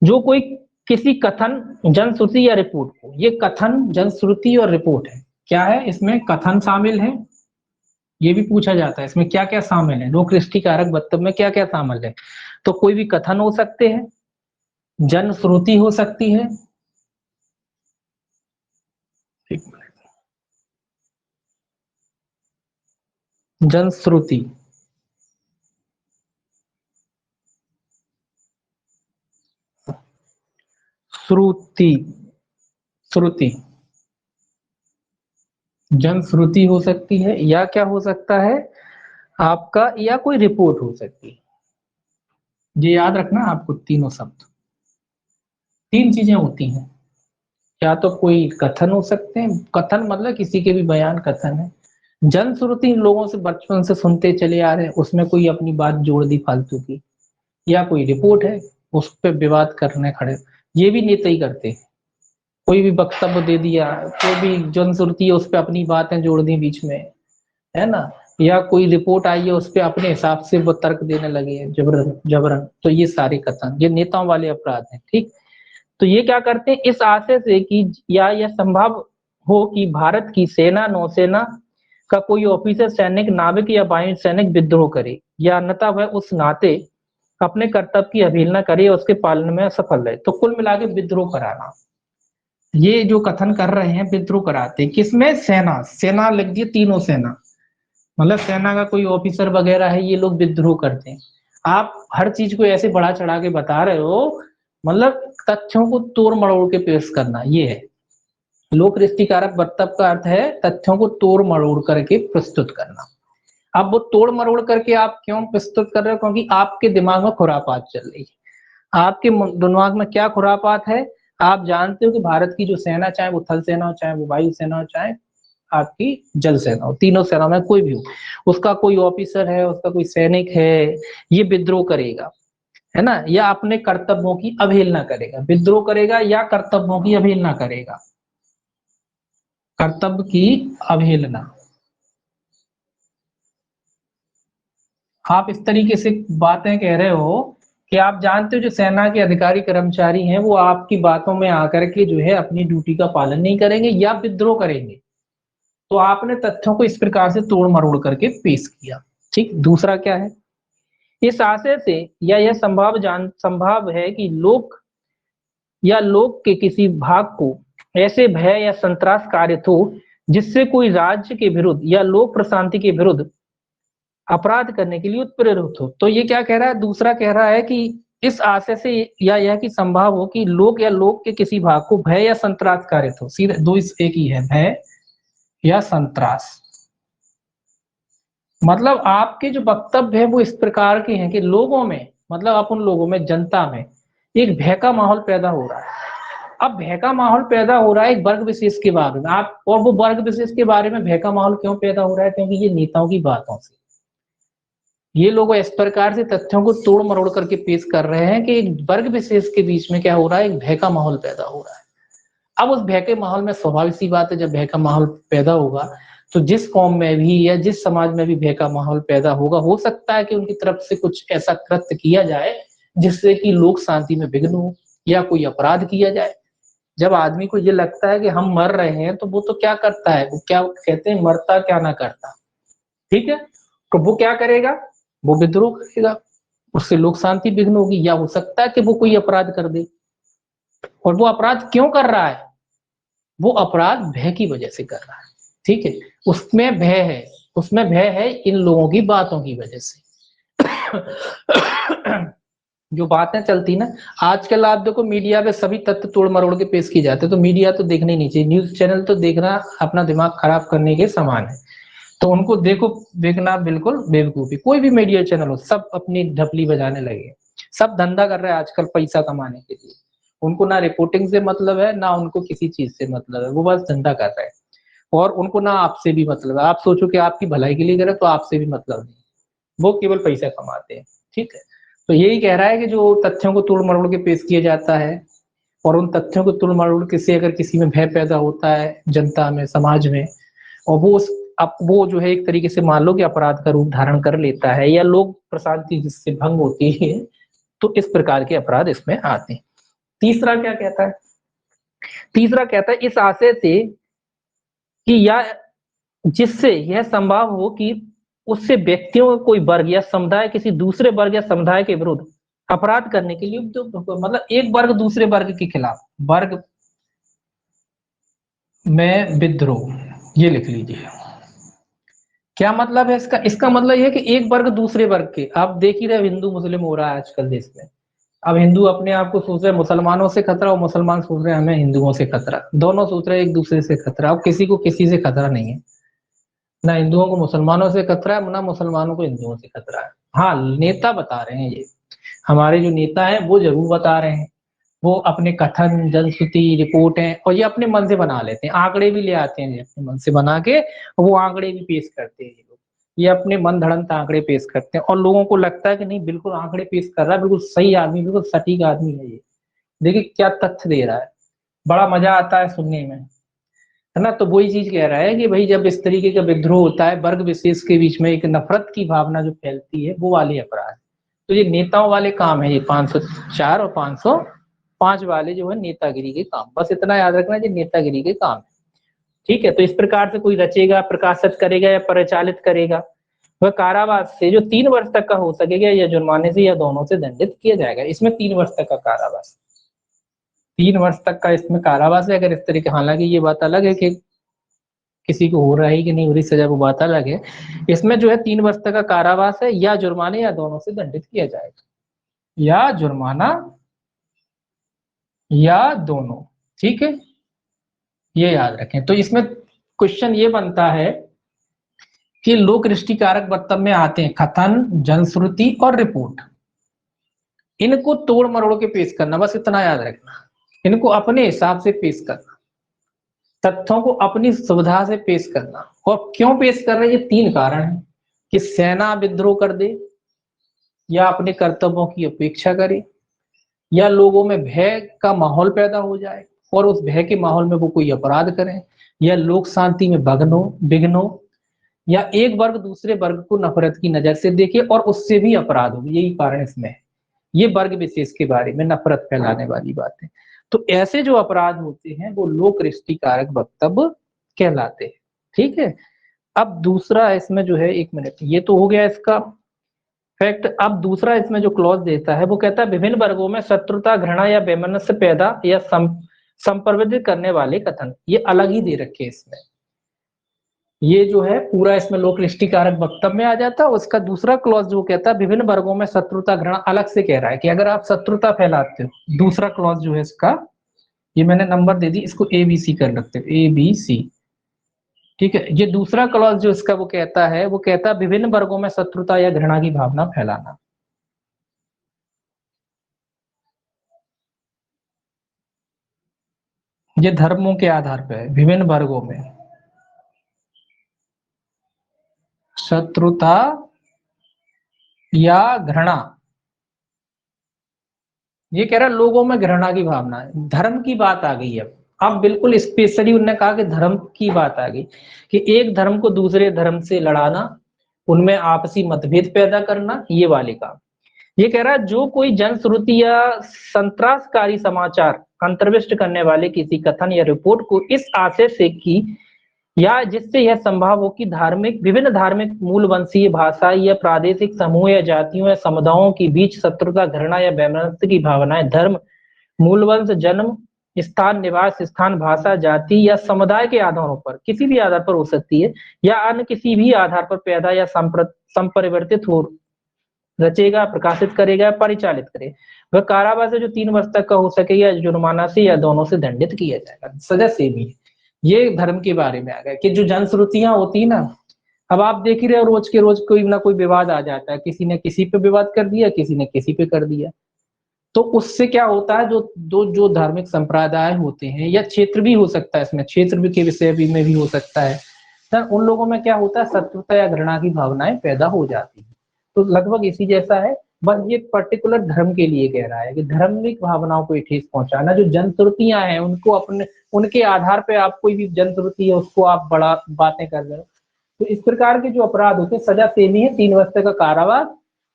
जो कोई किसी कथन, जनश्रुति या रिपोर्ट को, ये कथन, जनश्रुति और रिपोर्ट है, क्या है इसमें, कथन शामिल है। ये भी पूछा जाता है इसमें क्या क्या शामिल है, लोक दृष्टिकारक वक्तव्य में क्या क्या शामिल है। तो कोई भी कथन हो सकते हैं, जनश्रुति हो सकती है, जनश्रुति, श्रुति, श्रुति, जनश्रुति हो सकती है, या क्या हो सकता है आपका, या कोई रिपोर्ट हो सकती है। ये याद रखना आपको, तीनों शब्द, तीन चीजें होती हैं। या तो कोई कथन हो सकते हैं, कथन मतलब किसी के भी बयान कथन है। जनश्रुति लोगों से बचपन से सुनते चले आ रहे हैं, उसमें कोई अपनी बात जोड़ दी फालतू की। या कोई रिपोर्ट है, उस पर विवाद करने खड़े, ये भी नेता ही करते हैं। कोई भी वक्तव्य दे दिया, कोई भी जनश्रुति है उस पर अपनी बातें जोड़ दी बीच में, है ना। या कोई रिपोर्ट आई है, उस पर अपने हिसाब से वो तर्क देने लगे जबरन जबरन। तो ये सारे कथन, ये नेताओं वाले अपराध हैं। ठीक, तो ये क्या करते हैं, इस आशय से कि या यह संभव हो कि भारत की सेना, नौसेना का कोई ऑफिसर, सैनिक, नाविक या वायु सैनिक विद्रोह करे, या अन्यथा वह उस नाते अपने कर्तव्य की अवहेलना करे और उसके पालन में असफल रहे। तो कुल मिला के विद्रोह कराना, ये जो कथन कर रहे हैं विद्रोह कराते हैं। किसमें, सेना, सेना लग गई, तीनों सेना, मतलब सेना का कोई ऑफिसर वगैरह है, ये लोग विद्रोह करते हैं। आप हर चीज को ऐसे बढ़ा चढ़ा के बता रहे हो, मतलब तथ्यों को तोड़ मरोड़ के पेश करना, ये है लोक दृष्टिकारक वक्तव्य का अर्थ है, तथ्यों को तोड़ मरोड़ करके प्रस्तुत करना। अब वो तोड़ मरोड़ करके आप क्यों प्रस्तुत कर रहे हो, क्योंकि आपके दिमाग में खुरापात चल रही है। आपके दिमाग में क्या खुरापात है, आप जानते हो कि भारत की जो सेना, चाहे वो थल सेना हो, चाहे वो वायु सेना हो, चाहे आपकी जल सेना हो, तीनों सेना में कोई भी हो, उसका कोई ऑफिसर है, उसका कोई सैनिक है, ये विद्रोह करेगा, है ना, या अपने कर्तव्यों की अवहेलना करेगा। विद्रोह करेगा या कर्तव्यों की अवहेलना करेगा, कर्तव्य की अवहेलना। आप इस तरीके से बातें कह रहे हो कि आप जानते हो जो सेना के अधिकारी कर्मचारी हैं, वो आपकी बातों में आकर के जो है अपनी ड्यूटी का पालन नहीं करेंगे या विद्रोह करेंगे। तो आपने तथ्यों को इस प्रकार से तोड़ मरोड़ करके पेश किया। ठीक, दूसरा क्या है, इस आशय से या यह संभव है कि लोक या लोक के किसी भाग को ऐसे भय या संत्रास कारित हो जिससे कोई राज्य के विरुद्ध या लोक प्रशांति के विरुद्ध अपराध करने के लिए उत्प्रेरित हो। तो ये क्या कह रहा है, दूसरा कह रहा है कि इस आशय से या यह कि संभव हो कि लोक या लोक के किसी भाग को भय या संत्रास कारित हो। सीधे दो इस एक ही है, भय या संत्रास। मतलब आपके जो वक्तव्य है वो इस प्रकार के हैं कि लोगों में, मतलब अपन लोगों में, जनता में एक भय का माहौल पैदा हो रहा है। अब भय का माहौल पैदा हो रहा है एक वर्ग विशेष के बारे में, आप, और वो वर्ग विशेष के बारे में भय का माहौल क्यों पैदा हो रहा है, क्योंकि ये नेताओं की बातों से ये लोग इस प्रकार से तथ्यों को तोड़ मरोड़ करके पेश कर रहे हैं कि एक वर्ग विशेष के बीच में क्या हो रहा है, एक भय का माहौल पैदा हो रहा है। अब उस भय के माहौल में स्वाभाविक सी बात है, जब भय का माहौल पैदा होगा तो जिस कौम में भी या जिस समाज में भी भय का माहौल पैदा होगा, हो सकता है कि उनकी तरफ से कुछ ऐसा कृत्य किया जाए जिससे कि लोक शांति में विघ्न हो या कोई अपराध किया जाए। जब आदमी को ये लगता है कि हम मर रहे हैं तो वो तो क्या करता है, वो क्या कहते हैं, मरता क्या ना करता, ठीक है। तो वो क्या करेगा, वो विद्रोह करेगा, उससे लोक शांति विघ्न होगी, या हो सकता है कि वो कोई अपराध कर दे। और वो अपराध क्यों कर रहा है, वो अपराध भय की वजह से कर रहा है, ठीक है। उसमें भय है, उसमें भय है इन लोगों की बातों की वजह से। जो बातें चलती ना आजकल, आप देखो मीडिया पे सभी तथ्य तोड़ मरोड़ के पेश किए जाते हैं, तो मीडिया तो देखना ही नहीं चाहिए, न्यूज चैनल तो देखना अपना दिमाग खराब करने के समान है। तो उनको देखो, देखना बिल्कुल बेवकूफी। कोई भी मीडिया चैनल हो, सब अपनी ढपली बजाने लगे, सब धंधा कर रहे हैं आजकल पैसा कमाने के लिए। उनको ना रिपोर्टिंग से मतलब है, ना उनको किसी चीज से मतलब है, वो बस धंधा कर रहे हैं। और उनको ना आपसे भी मतलब है, आप सोचो कि आपकी भलाई के लिए करे तो आपसे भी मतलब नहीं, वो केवल पैसा कमाते हैं, ठीक है। तो यही कह रहा है कि जो तथ्यों को तोड़ मरोड़ के पेश किया जाता है, और उन तथ्यों को तोड़ मरोड़ के से अगर किसी में भय पैदा होता है जनता में, समाज में, और वो उस अब वो जो है एक तरीके से मान लो कि अपराध का रूप धारण कर लेता है या लोक प्रशांति जिससे भंग होती है, तो इस प्रकार के अपराध इसमें आते हैं। तीसरा क्या कहता है, तीसरा कहता है इस आशय से कि या जिससे यह संभव हो कि उससे व्यक्तियों कोई वर्ग या समुदाय किसी दूसरे वर्ग या समुदाय के विरुद्ध अपराध करने के लिए मतलब एक वर्ग दूसरे वर्ग के खिलाफ, वर्ग में विद्रोह, ये लिख लीजिए। क्या मतलब है इसका, इसका मतलब यह कि एक वर्ग दूसरे वर्ग के, आप देख ही रहे हिंदू मुस्लिम हो रहा है आजकल देश में। अब हिंदू अपने आप को सोच रहे हैं मुसलमानों से खतरा, और मुसलमान सोच रहे हैं हमें हिंदुओं से खतरा, दोनों सोच रहे हैं एक दूसरे से खतरा। अब किसी को किसी से खतरा नहीं है, ना हिंदुओं को मुसलमानों से खतरा है, ना मुसलमानों को हिंदुओं से खतरा है। हाँ, नेता बता रहे हैं, ये हमारे जो नेता हैं वो जरूर बता रहे हैं, वो अपने कथन, जनश्रुति, रिपोर्टें, और ये अपने मन से बना लेते हैं, आंकड़े भी ले आते हैं अपने मन से बना के, वो आंकड़े भी पेश करते हैं। ये लोग ये अपने मन धड़ंत आंकड़े पेश करते हैं, और लोगों को लगता है कि नहीं बिल्कुल आंकड़े पेश कर रहा है, बिल्कुल सही आदमी, बिल्कुल सटीक आदमी है ये, देखिए क्या तथ्य दे रहा है, बड़ा मजा आता है सुनने में, है ना। तो वही चीज कह रहा है कि भाई जब इस तरीके का विद्रोह होता है, वर्ग विशेष के बीच में एक नफरत की भावना जो फैलती है, वो वाले अपराध, तो ये नेताओं वाले काम है, ये 504 और 505 वाले जो है नेतागिरी के काम, बस इतना याद रखना ये नेतागिरी के काम है, ठीक है। तो इस प्रकार से कोई रचेगा, प्रकाशित करेगा या परिचालित करेगा, वह कारावास से जो 3 वर्ष तक का हो सकेगा, या जुर्माने से या दोनों से दंडित किया जाएगा। इसमें 3 वर्ष तक का कारावास, 3 वर्ष तक का इसमें कारावास है अगर इस तरीके। हालांकि ये बात अलग है कि किसी को हो रहा है कि नहीं हो रही सजा, वो बात अलग है। इसमें जो है 3 वर्ष तक का कारावास है, या जुर्माने या दोनों से दंडित किया जाएगा, या जुर्माना या दोनों, ठीक है, ये याद रखें। तो इसमें क्वेश्चन ये बनता है कि लोक दृष्टि कारक वक्तव्य में आते हैं कथन, जनश्रुति और रिपोर्ट, इनको तोड़ मरोड़ के पेश करना, बस इतना याद रखना, इनको अपने हिसाब से पेश करना, तथ्यों को अपनी सुविधा से पेश करना। और क्यों पेश कर रहे हैं, ये 3 कारण हैं कि सेना विद्रोह कर दे, या अपने कर्तव्यों की अपेक्षा करे, या लोगों में भय का माहौल पैदा हो जाए और उस भय के माहौल में वो कोई अपराध करें, या लोक शांति में विघ्न हो, या एक वर्ग दूसरे वर्ग को नफरत की नजर से देखे और उससे भी अपराध हो, यही कारण इसमें है। ये वर्ग विशेष के बारे में नफरत फैलाने वाली बात है। तो ऐसे जो अपराध होते हैं वो लोक दृष्टि कारक वक्तव्य कहलाते हैं, ठीक है। अब दूसरा इसमें जो है, 1 मिनट, ये तो हो गया इसका फैक्ट। अब दूसरा इसमें जो क्लॉज देता है वो कहता है विभिन्न वर्गों में शत्रुता, घृणा या वैमनस्य पैदा या संप्रवित करने वाले कथन, ये अलग ही दे रखे इसमें। ये जो है पूरा इसमें लोकलिष्टि कारक वक्तव्य में आ जाता है। उसका दूसरा क्लॉज जो कहता है विभिन्न वर्गों में शत्रुता घृणा, अलग से कह रहा है कि अगर आप शत्रुता फैलाते हो, दूसरा क्लॉज जो है इसका, ये मैंने नंबर दे दी, इसको ए बी सी कर रखते हो, ए बी सी, ठीक है। ये दूसरा क्लॉज जो इसका वो कहता है विभिन्न वर्गों में शत्रुता या घृणा की भावना फैलाना। ये धर्मों के आधार पर है, विभिन्न वर्गों में शत्रुता या घृणा। ये कह रहा है लोगों में घृणा की भावना है, धर्म की बात आ गई है। अब बिल्कुल स्पेशली उन्होंने कहा कि धर्म की बात आ गई, कि एक धर्म को दूसरे धर्म से लड़ाना, उनमें आपसी मतभेद पैदा करना, ये वाले काम। ये कह रहा है जो कोई जनश्रुति या संत्रासकारी समाचार अंतर्विष्ट करने वाले किसी कथन या रिपोर्ट को इस आशय से कि या जिससे यह संभव हो कि विभिन्न धार्मिक मूल वंशीय भाषा या प्रादेशिक समूह या जातियों या समुदायों के बीच शत्रुता, घृणा या वैमनस्य की भावनाएं धर्म, मूल वंश, जन्म स्थान, निवास स्थान, भाषा, जाति या समुदाय के आधारों पर, किसी भी आधार पर हो सकती है, या अन्य किसी भी आधार पर पैदा या संपरिवर्तित हो, रचेगा, प्रकाशित करेगा, परिचालित करे, वह कारावास से जो 3 वर्ष तक का हो सके या जुर्माना से या दोनों से दंडित किया जाएगा। सजा से भी ये धर्म के बारे में आ गया कि जो जनश्रुतियां होती है ना, अब आप देख ही रहे हो रोज के रोज कोई ना कोई विवाद आ जाता है, किसी ने किसी पे विवाद कर दिया, किसी ने किसी पे कर दिया। तो उससे क्या होता है, जो धार्मिक संप्रदाय होते हैं, या क्षेत्र भी हो सकता है, इसमें क्षेत्र भी के विषय भी में भी हो सकता है, तो उन लोगों में क्या होता है, शत्रुता या घृणा की भावनाएं पैदा हो जाती है। तो लगभग इसी जैसा है, बस ये पर्टिकुलर धर्म के लिए कह रहा है कि धार्मिक भावनाओं को ठेस पहुंचाना, जो जनश्रुतियां हैं उनको अपने, उनके आधार पे आप कोई भी जनश्रुति है उसको आप बड़ा बातें कर रहे हो, तो इस प्रकार के जो अपराध होते हैं सजा सेम ही है, 3 वर्ष तक का कारावास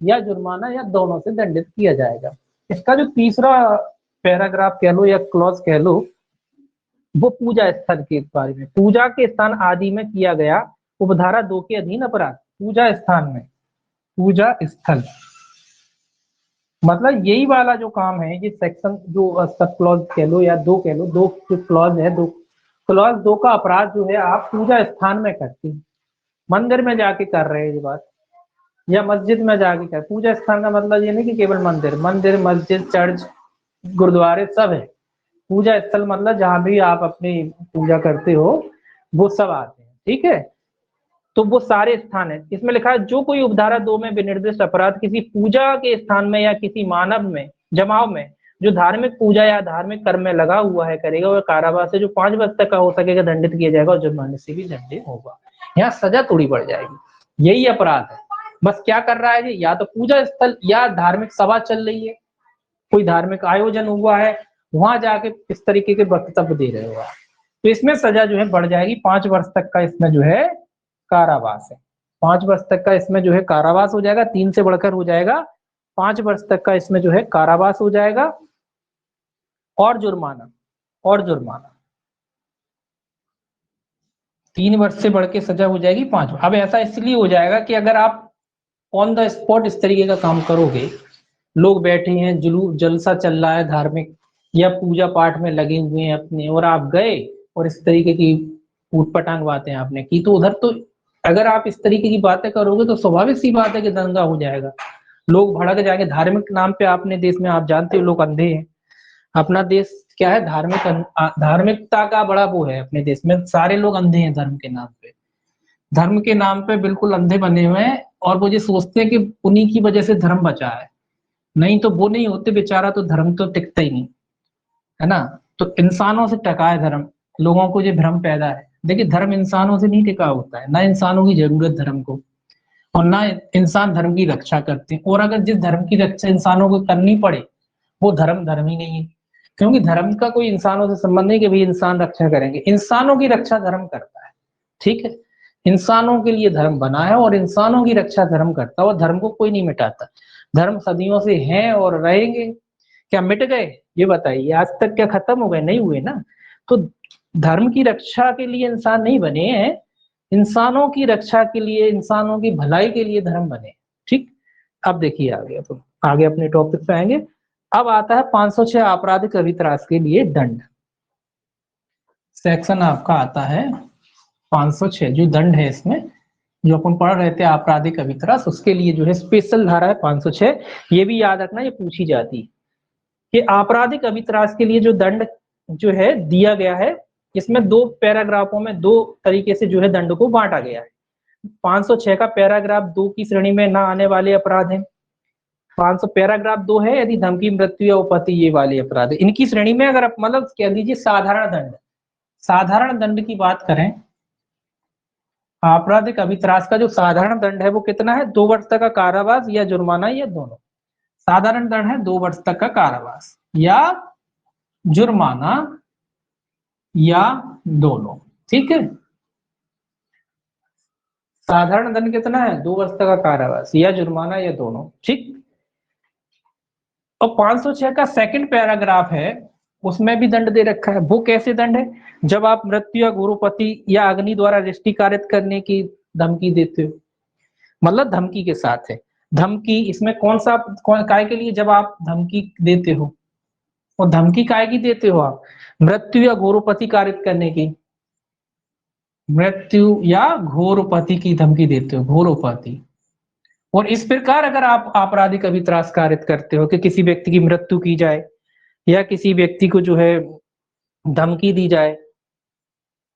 या जुर्माना या दोनों से दंडित किया जाएगा। इसका जो तीसरा पैराग्राफ कह लो या क्लॉज कह लो, वो पूजा स्थल के बारे में, पूजा के स्थान आदि में किया गया उपधारा 2 के अधीन अपराध। पूजा स्थान में, पूजा स्थल मतलब यही वाला जो काम है, ये सेक्शन जो सब क्लॉज कह लो या 2 कह लो, 2 क्लॉज है, 2 क्लॉज 2 का अपराध जो है आप पूजा स्थान में करते हैं, मंदिर में जाके कर रहे हैं ये बात, या मस्जिद में जाके कर। पूजा स्थान का मतलब ये नहीं कि केवल मंदिर, मस्जिद, चर्च, गुरुद्वारे सब है। पूजा स्थल मतलब जहां भी आप अपनी पूजा करते हो वो सब आते हैं, ठीक है। तो वो सारे स्थान है। इसमें लिखा है जो कोई उपधारा 2 में विनिर्दिष्ट अपराध किसी पूजा के स्थान में या किसी मानव में जमाव में जो धार्मिक पूजा या धार्मिक कर्म में लगा हुआ है करेगा, वह कारावास से जो 5 वर्ष तक का हो सकेगा दंडित किया जाएगा, और जुर्माने से भी दंडित होगा। यहाँ सजा थोड़ी बढ़ जाएगी, यही अपराध है। बस क्या कर रहा है जी, या तो पूजा स्थल या धार्मिक सभा चल रही है, कोई धार्मिक आयोजन हुआ है, वहां जाके इस तरीके के वक्तव्य दे रहे हो आप, तो इसमें सजा जो है बढ़ जाएगी, 5 वर्ष तक का इसमें जो है कारावास है। 5 वर्ष तक का इसमें जो है कारावास हो जाएगा, 3 से बढ़कर हो जाएगा 5 वर्ष तक का इसमें जो है कारावास हो जाएगा, और जुर्माना, और जुर्माना 3 वर्ष से बढ़ के सजा हो जाएगी 5। अब ऐसा इसलिए हो जाएगा कि अगर आप ऑन द स्पॉट इस तरीके का काम करोगे, लोग बैठे हैं, जुलूस जलसा चल रहा है धार्मिक या पूजा पाठ में लगे हुए हैं अपने, और आप गए और इस तरीके की ऊटपटांग बातें आपने की, तो उधर तो अगर आप इस तरीके की बातें करोगे तो स्वाभाविक सी बात है कि दंगा हो जाएगा, लोग भड़क जाएंगे। धार्मिक नाम पे अपने देश में आप जानते हो लोग अंधे हैं, अपना देश क्या है, धार्मिकता का बड़ा वो है, अपने देश में सारे लोग अंधे हैं धर्म के नाम पे, धर्म के नाम पे बिल्कुल अंधे बने हुए हैं, और वो ये सोचते हैं कि उन्हीं की वजह से धर्म बचा है, नहीं तो वो नहीं होते बेचारा तो धर्म तो टिकता ही नहीं है ना। तो इंसानों से टका है धर्म, लोगों को ये भ्रम पैदा है। देखिए धर्म इंसानों से नहीं टिका होता है, ना इंसानों की जरूरत धर्म को, और ना इंसान धर्म की रक्षा करते हैं, और अगर जिस धर्म की रक्षा इंसानों को करनी पड़े वो धर्म धर्म ही नहीं है, क्योंकि धर्म का कोई इंसानों से संबंध नहीं कि भाई इंसान रक्षा करेंगे, इंसानों की रक्षा धर्म करता है, ठीक है। इंसानों के लिए धर्म बना है और इंसानों की रक्षा धर्म करता है, और धर्म को कोई नहीं मिटाता। धर्म सदियों से हैं और रहेंगे। क्या मिट गए ये बताइए, आज तक क्या खत्म हो गए? नहीं हुए ना। तो धर्म की रक्षा के लिए इंसान नहीं बने हैं, इंसानों की रक्षा के लिए, इंसानों की भलाई के लिए धर्म बने, ठीक। अब देखिए आगे, तो आगे अपने टॉपिक पे आएंगे। अब आता है 506 आपराधिक अभित्रास के लिए दंड। सेक्शन आपका आता है 506, जो दंड है इसमें, जो अपन पढ़ रहे थे आपराधिक अभित्रास, उसके लिए जो है स्पेशल धारा है 506। ये भी याद रखना, ये पूछी जाती है कि आपराधिक अभित्रास के लिए जो दंड जो है दिया गया है, इसमें दो पैराग्राफों में दो तरीके से जो है दंड को बांटा गया है। 506 का पैराग्राफ 2 की श्रेणी में ना आने वाले अपराध है। 500 पैराग्राफ 2 है यदि धमकी, मृत्यु या उपहत्या ये वाले अपराध है, इनकी श्रेणी में अगर आप मतलब कह दीजिए साधारण दंड, साधारण दंड की बात करें, आपराधिक अभित्रास का जो साधारण दंड है वो कितना है, 2 वर्ष तक का कारावास या जुर्माना या दोनों। साधारण दंड है 2 वर्ष तक का कारावास या जुर्माना या दोनों, ठीक है। साधारण दंड कितना है, 2 वर्ष तक का कारावास या जुर्माना या दोनों, ठीक। और 506 का सेकंड पैराग्राफ है, उसमें भी दंड दे रखा है। वो कैसे दंड है, जब आप मृत्यु या घोरोपति या अग्नि द्वारा दृष्टि कारित करने की धमकी देते हो, मतलब धमकी के साथ है। धमकी इसमें कौन सा काय के लिए, जब आप धमकी देते हो, और धमकी काय की देते हो आप, मृत्यु या घोरोपति कारित करने की, मृत्यु या घोरोपति की धमकी देते हो, घोरोपति। और इस प्रकार अगर आप आपराधिक अभित्रास कारित करते हो कि किसी व्यक्ति की मृत्यु की जाए या किसी व्यक्ति को जो है धमकी दी जाए,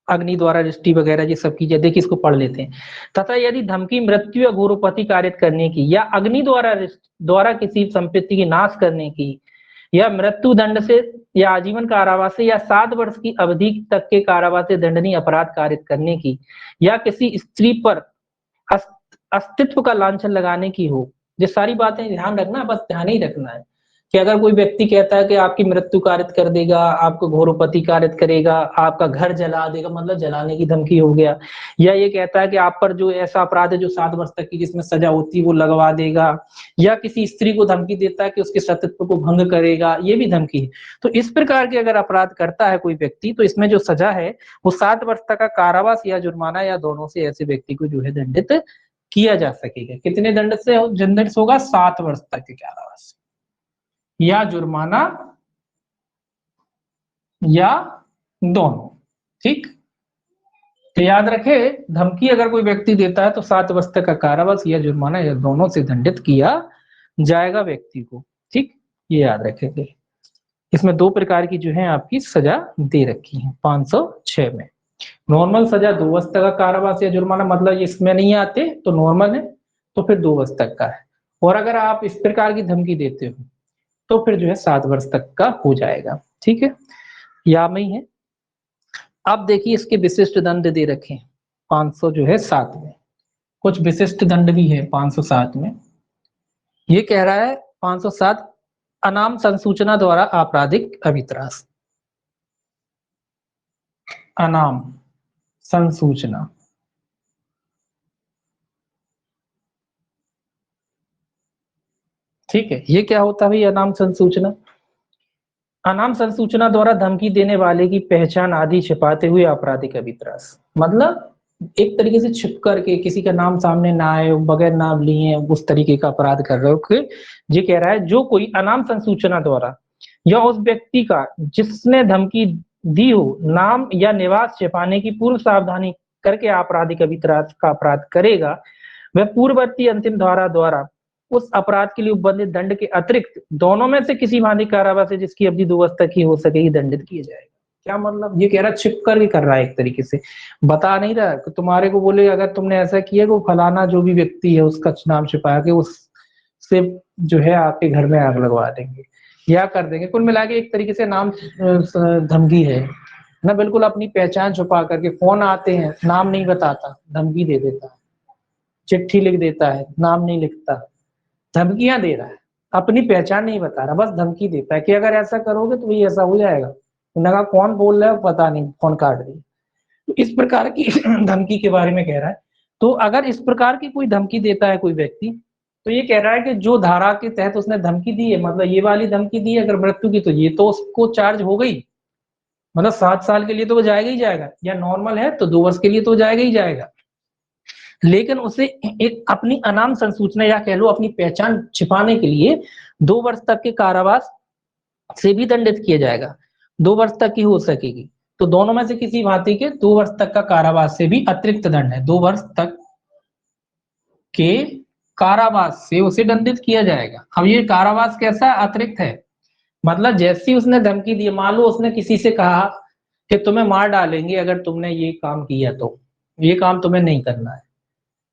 अग्नि द्वारा दृष्टि वगैरह ये सब की जाए, देखिए इसको पढ़ लेते हैं। तथा यदि धमकी मृत्यु या घोरोपति कारित करने की या अग्नि द्वारा किसी संपत्ति की नाश करने की या मृत्यु दंड से या आजीवन कारावास से या 7 वर्ष की अवधि तक के कारावास से दंडनीय अपराध कारित करने की या किसी स्त्री पर अस्तित्व का लांछन लगाने की हो, ये सारी बातें ध्यान रखना, बस ध्यान ही रखना है कि अगर कोई व्यक्ति कहता है कि आपकी मृत्यु कारित कर देगा, आपको घोरोपति कारित करेगा, आपका घर जला देगा, मतलब जलाने की धमकी हो गया, या ये कहता है कि आप पर जो ऐसा अपराध है जो 7 वर्ष तक की जिसमें सजा होती है वो लगवा देगा, या किसी स्त्री को धमकी देता है कि उसके सतीत्व को भंग करेगा, ये भी धमकी है। तो इस प्रकार के अगर अपराध करता है कोई व्यक्ति, तो इसमें जो सजा है वो 7 वर्ष तक का कारावास या जुर्माना या दोनों से ऐसे व्यक्ति को जो है दंडित किया जा सकेगा। कितने दंड से दंड होगा, 7 वर्ष तक के कारावास या जुर्माना या दोनों, ठीक। तो याद रखे, धमकी अगर कोई व्यक्ति देता है तो 7 वर्ष तक का कारावास या जुर्माना या दोनों से दंडित किया जाएगा व्यक्ति को, ठीक। ये याद रखेंगे। इसमें 2 प्रकार की जो है आपकी सजा दे रखी है 506 में। नॉर्मल सजा 2 वर्ष तक का कारावास या जुर्माना, मतलब इसमें नहीं आते तो नॉर्मल है, तो फिर 2 वर्ष तक का है। और अगर आप इस प्रकार की धमकी देते हो तो फिर जो है 7 वर्ष तक का हो जाएगा, ठीक है। या में ही है। अब देखिए इसके विशिष्ट दंड दे रखे हैं 500 जो है 7 में, कुछ विशिष्ट दंड भी है 507 में। ये कह रहा है 507 अनाम संसूचना द्वारा आपराधिक अभित्रास। अनाम संसूचना, ठीक है। ये क्या होता है भाई अनाम संसूचना, अनाम संसूचना द्वारा धमकी देने वाले की पहचान आदि छिपाते हुए आपराधिक अभित्रास, मतलब एक तरीके से छिप करके किसी का नाम सामने ना आए, बगैर नाम लिए उस तरीके का अपराध कर रहे हो। ये कह रहा है जो कोई अनाम संसूचना द्वारा या उस व्यक्ति का जिसने धमकी दी हो नाम या निवास छिपाने की पूर्व सावधानी करके आपराधिक अभित्रास का अपराध करेगा, वह पूर्ववर्ती अंतिम धारा द्वारा उस अपराध के लिए उपबंधित दंड के अतिरिक्त दोनों में से किसी भांति कारावास है जिसकी अवधि 2 वर्ष तक ही हो सकेगी दंडित किया जाएगा। क्या मतलब, ये कह रहा है छिप कर भी कर रहा है, एक तरीके से बता नहीं रहा कि तुम्हारे को बोले अगर तुमने ऐसा किया वो फलाना जो भी व्यक्ति है उसका नाम छिपा के उससे जो है आपके घर में आग लगवा देंगे या कर देंगे। कुल मिला के एक तरीके से नाम धमकी है ना, बिल्कुल अपनी पहचान छुपा करके। फोन आते हैं, नाम नहीं बताता, धमकी दे देता है, चिट्ठी लिख देता है, नाम नहीं लिखता, धमकियां दे रहा है, अपनी पहचान नहीं बता रहा, बस धमकी देता है कि अगर ऐसा करोगे तो ये ऐसा हो जाएगा। उन्होंने कहा कौन बोल रहा है पता नहीं, फोन काट दिया। तो इस प्रकार की धमकी के बारे में कह रहा है। तो अगर इस प्रकार की कोई धमकी देता है कोई व्यक्ति, तो ये कह रहा है कि जो धारा के तहत उसने धमकी दी है, मतलब ये वाली धमकी दी है अगर मृत्यु की, तो ये तो उसको चार्ज हो गई, मतलब 7 साल के लिए तो वो जाएगा ही जाएगा, या नॉर्मल है तो 2 वर्ष के लिए तो जाएगा ही जाएगा। लेकिन उसे एक अपनी अनाम संसूचना या कह लो अपनी पहचान छिपाने के लिए 2 वर्ष तक के कारावास से भी दंडित किया जाएगा। 2 वर्ष तक की हो सकेगी, तो दोनों में से किसी भांति के 2 वर्ष तक का कारावास से भी अतिरिक्त दंड है। 2 वर्ष तक के कारावास से उसे दंडित किया जाएगा। अब ये कारावास कैसा अतिरिक्त है, मतलब जैसी उसने धमकी दी, मान लो उसने किसी से कहा कि तुम्हें मार डालेंगे अगर तुमने ये काम किया, तो ये काम तुम्हें नहीं करना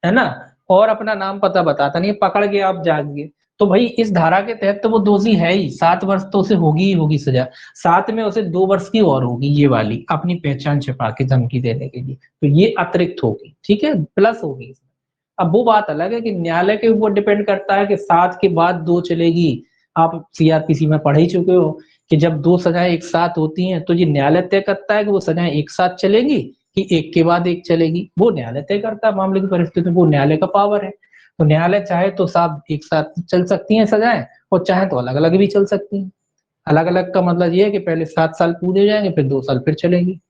है ना, और अपना नाम पता बताता नहीं, पकड़ के आप जाएंगे, तो भाई इस धारा के तहत तो वो दोषी है ही, 7 वर्ष तो उसे होगी ही होगी सजा, साथ में उसे 2 वर्ष की और होगी ये वाली, अपनी पहचान छिपा के धमकी देने के लिए, तो ये अतिरिक्त होगी, ठीक है, प्लस होगी। अब वो बात अलग है कि न्यायालय के ऊपर डिपेंड करता है कि 7 के बाद 2 चलेगी। आप सीआरपीसी में पढ़ ही चुके हो कि जब 2 सजाएं एक साथ होती हैं तो ये न्यायालय तय करता है कि वो सजाएं एक साथ चलेंगी कि एक के बाद एक चलेगी, वो न्यायालय तय करता है। मामले की परिस्थिति में वो न्यायालय का पावर है, तो न्यायालय चाहे तो साथ एक साथ चल सकती हैं सजाएं, और चाहे तो अलग अलग भी चल सकती हैं। अलग अलग का मतलब ये है कि पहले 7 साल पूरे जाएंगे, फिर 2 साल फिर चलेगी,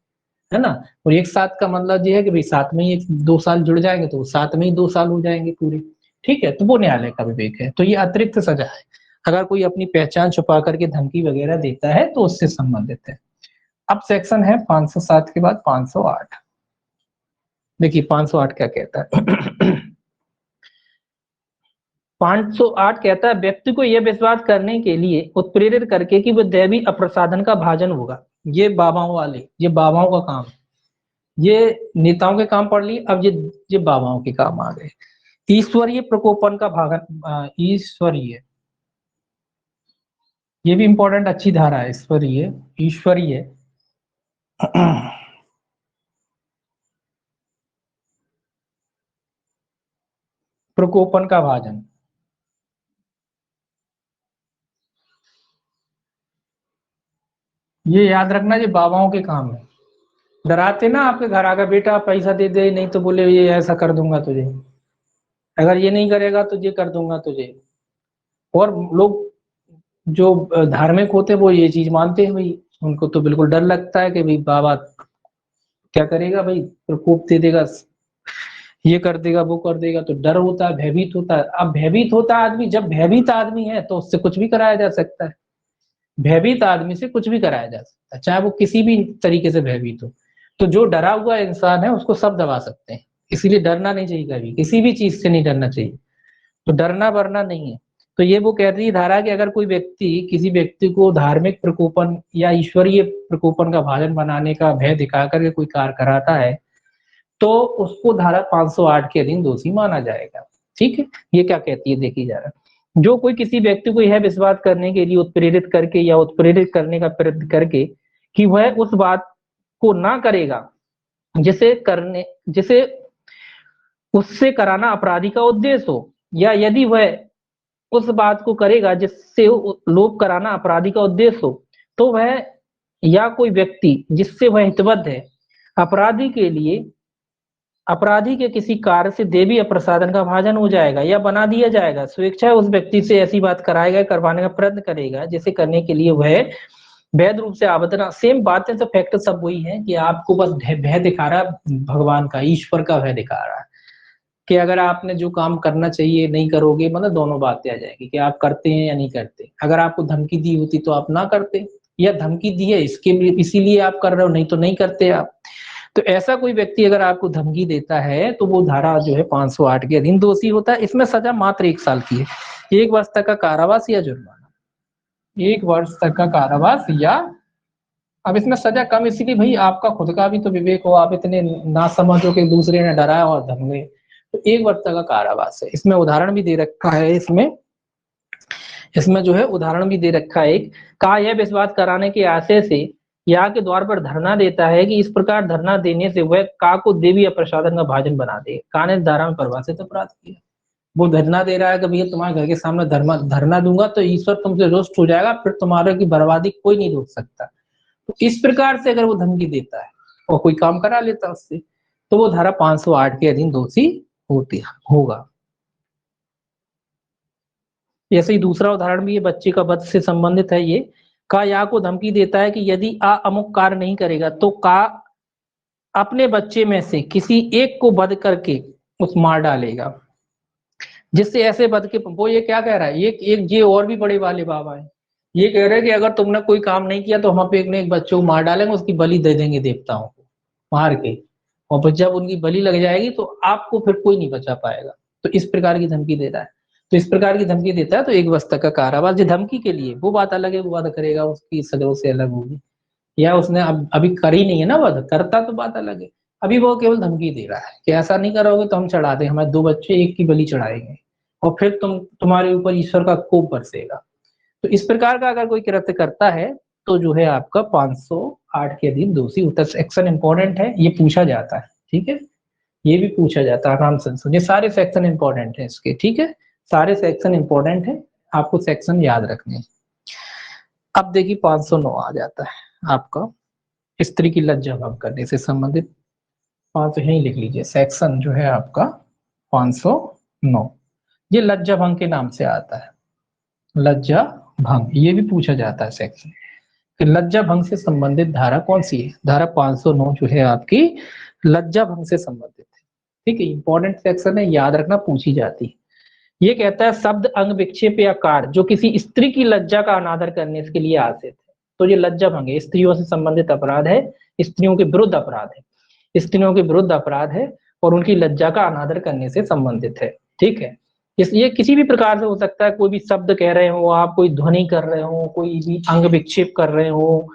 है ना। और एक साथ का मतलब ये है कि भाई साथ में ही 2 साल जुड़ जाएंगे तो साथ में ही 2 साल हो जाएंगे पूरे, ठीक है, तो वो न्यायालय का विवेक है। तो ये अतिरिक्त सजा है, अगर कोई अपनी पहचान छुपा करके धमकी वगैरह देता है तो उससे संबंधित है। अब सेक्शन है 507 के बाद 508। देखिए 508 क्या कहता है 508 कहता है व्यक्ति को यह विश्वास करने के लिए उत्प्रेरित करके कि वह दैवी अप्रसाधन का भाजन होगा। ये बाबाओं वाले, ये बाबाओं का काम, ये नेताओं के काम पढ़ लिए, अब ये बाबाओं के काम आ गए। ईश्वरीय प्रकोपन का भागन, ईश्वरीय, ये भी इंपॉर्टेंट अच्छी धारा है, ईश्वरीय, ईश्वरीय प्रकोपन का भाजन, ये याद रखना, ये बाबाओं के काम है। डराते ना आपके घर आकर, बेटा पैसा दे दे, नहीं तो बोले ये ऐसा कर दूंगा तुझे, अगर ये नहीं करेगा तो ये कर दूंगा तुझे। और लोग जो धार्मिक होते हैं वो ये चीज मानते हैं भाई, उनको तो बिल्कुल डर लगता है कि भाई बाबा क्या करेगा, भाई प्रकोप दे देगा, ये कर देगा वो कर देगा, तो डर होता है, भयभीत होता है। अब भयभीत होता है आदमी, जब भयभीत आदमी है तो उससे कुछ भी कराया जा सकता है। भयभीत आदमी से कुछ भी कराया जा सकता है, चाहे वो किसी भी तरीके से भयभीत हो। तो जो डरा हुआ इंसान है उसको सब दबा सकते हैं, इसीलिए डरना नहीं चाहिए, कभी किसी भी चीज से नहीं डरना चाहिए, तो डरना वरना नहीं है। तो ये वो कह रही धारा कि अगर कोई व्यक्ति किसी व्यक्ति को धार्मिक प्रकोपन या ईश्वरीय प्रकोपन का भाजन बनाने का भय दिखा करके कोई कार्य कराता है तो उसको धारा 508 के अधीन दोषी माना जाएगा, ठीक है। ये क्या कहती है देखी जा रहा है, जो कोई किसी व्यक्ति को यह विश्वास करने के लिए उत्प्रेरित करके या उत्प्रेरित करने का प्रयत्न करके कि वह उस बात को ना करेगा जिसे उससे कराना अपराधी का उद्देश्य हो, या यदि वह उस बात को करेगा जिससे लोप कराना अपराधी का उद्देश्य हो, तो वह या कोई व्यक्ति जिससे वह हितबद्ध है अपराधी के किसी कार्य से देवी अप्रसादन का भाजन हो जाएगा या बना दिया जाएगा। स्वेच्छा उस व्यक्ति से ऐसी बात कराएगा, करवाने का प्रयत्न करेगा जिसे करने के लिए वह वैध रूप से आवेदन, सेम बातें तो फैक्ट सब वही है कि आपको बस भय दिखा रहा है, भगवान का, ईश्वर का भय दिखा रहा है कि अगर आपने जो काम करना चाहिए नहीं करोगे, मतलब दोनों बातें आ जाएगी कि आप करते हैं या नहीं करते। अगर आपको धमकी दी होती तो आप ना करते, या धमकी दी है इसके इसीलिए आप कर रहे हो, नहीं तो नहीं करते आप। तो ऐसा कोई व्यक्ति अगर आपको धमकी देता है तो वो धारा जो है 508 के अधीन दोषी होता है। इसमें सजा मात्र 1 साल की है, 1 वर्ष तक का कारावास या जुर्माना, 1 वर्ष तक का कारावास या, अब इसमें सजा कम इसीलिए भाई आपका खुद का भी तो विवेक हो, आप इतने ना समझो कि दूसरे ने डराया और धमके, तो 1 वर्ष तक का कारावास है। इसमें उदाहरण भी दे रखा है, इसमें जो है उदाहरण भी दे रखा है एक, कहा यह विश्वास कराने के आशय से या के द्वार पर धरना देता है कि इस प्रकार धरना देने से वह का को देवी या प्रसादन का भाजन बना दे। का ने धारा में परिभाषित अपराध किया, वो धरना दे रहा है कि भैया तुम्हारे घर के सामने धरना दूंगा तो ईश्वर तुमसे रुष्ट हो जाएगा, फिर तुम्हारे की बर्बादी कोई नहीं रोक सकता। तो इस प्रकार से अगर वो धमकी देता है और कोई काम करा लेता है उससे, तो वो धारा 508 के अधीन दोषी होगा। ऐसे ही दूसरा उदाहरण भी ये बच्चे का वध से संबंधित है। ये का या को धमकी देता है कि यदि आ अमुक कार्य नहीं करेगा तो का अपने बच्चे में से किसी एक को वध करके उस मार डालेगा। जिससे ऐसे बद के वो ये क्या कह रहा है, ये और भी बड़े वाले बाबा है, ये कह रहे हैं कि अगर तुमने कोई काम नहीं किया तो हम पे एक बच्चों को मार डालेंगे, उसकी बलि दे देंगे देवताओं को मार के, और फिर जब उनकी बलि लग जाएगी तो आपको फिर कोई नहीं बचा पाएगा। तो इस प्रकार की धमकी दे रहा है। तो इस प्रकार की धमकी देता है तो 1 वर्ष तक का कारावास। जो धमकी के लिए वो बात अलग है, वो बात करेगा उसकी सजा से अलग होगी। या उसने अभी करी नहीं है ना वध, करता तो बात अलग है। अभी वो केवल धमकी दे रहा है कि ऐसा नहीं करोगे तो हम चढ़ा दें, हमारे 2 बच्चे एक की बलि चढ़ाएंगे और फिर तुम्हारे ऊपर ईश्वर का कोप बरसेगा। तो इस प्रकार का अगर कोई कृत्य करता है तो जो है आपका 508 के अधीन दोषी होता है। सेक्शन इंपॉर्टेंट है, ये पूछा जाता है, ठीक है, ये भी पूछा जाता है। आराम से सुनिए, सारे सेक्शन इंपॉर्टेंट है इसके, ठीक है, सारे सेक्शन इंपॉर्टेंट है, आपको सेक्शन याद रखने हैं। अब देखिए 509 आ जाता है आपका, स्त्री की लज्जा भंग करने से संबंधित। तो यही लिख लीजिए, सेक्शन जो है आपका 509, ये लज्जा भंग के नाम से आता है, लज्जा भंग, ये भी पूछा जाता है सेक्शन कि लज्जा भंग से संबंधित धारा कौन सी है। धारा 509 जो है आपकी लज्जा भंग से संबंधित है, ठीक है, इंपॉर्टेंट सेक्शन है, याद रखना, पूछी जाती है। ये कहता है शब्द, अंग, विक्षेप या कार्य जो किसी स्त्री की लज्जा का अनादर करने के लिए आसित है, तो ये लज्जा भंग है, स्त्रियों से संबंधित अपराध है, स्त्रियों के विरुद्ध अपराध है, स्त्रियों के विरुद्ध अपराध है और उनकी लज्जा का अनादर करने से संबंधित है, ठीक है। ये किसी भी प्रकार से हो सकता है, कोई भी शब्द कह रहे हो आप, कोई ध्वनि कर रहे हो, कोई भी अंग विक्षेप कर रहे हो,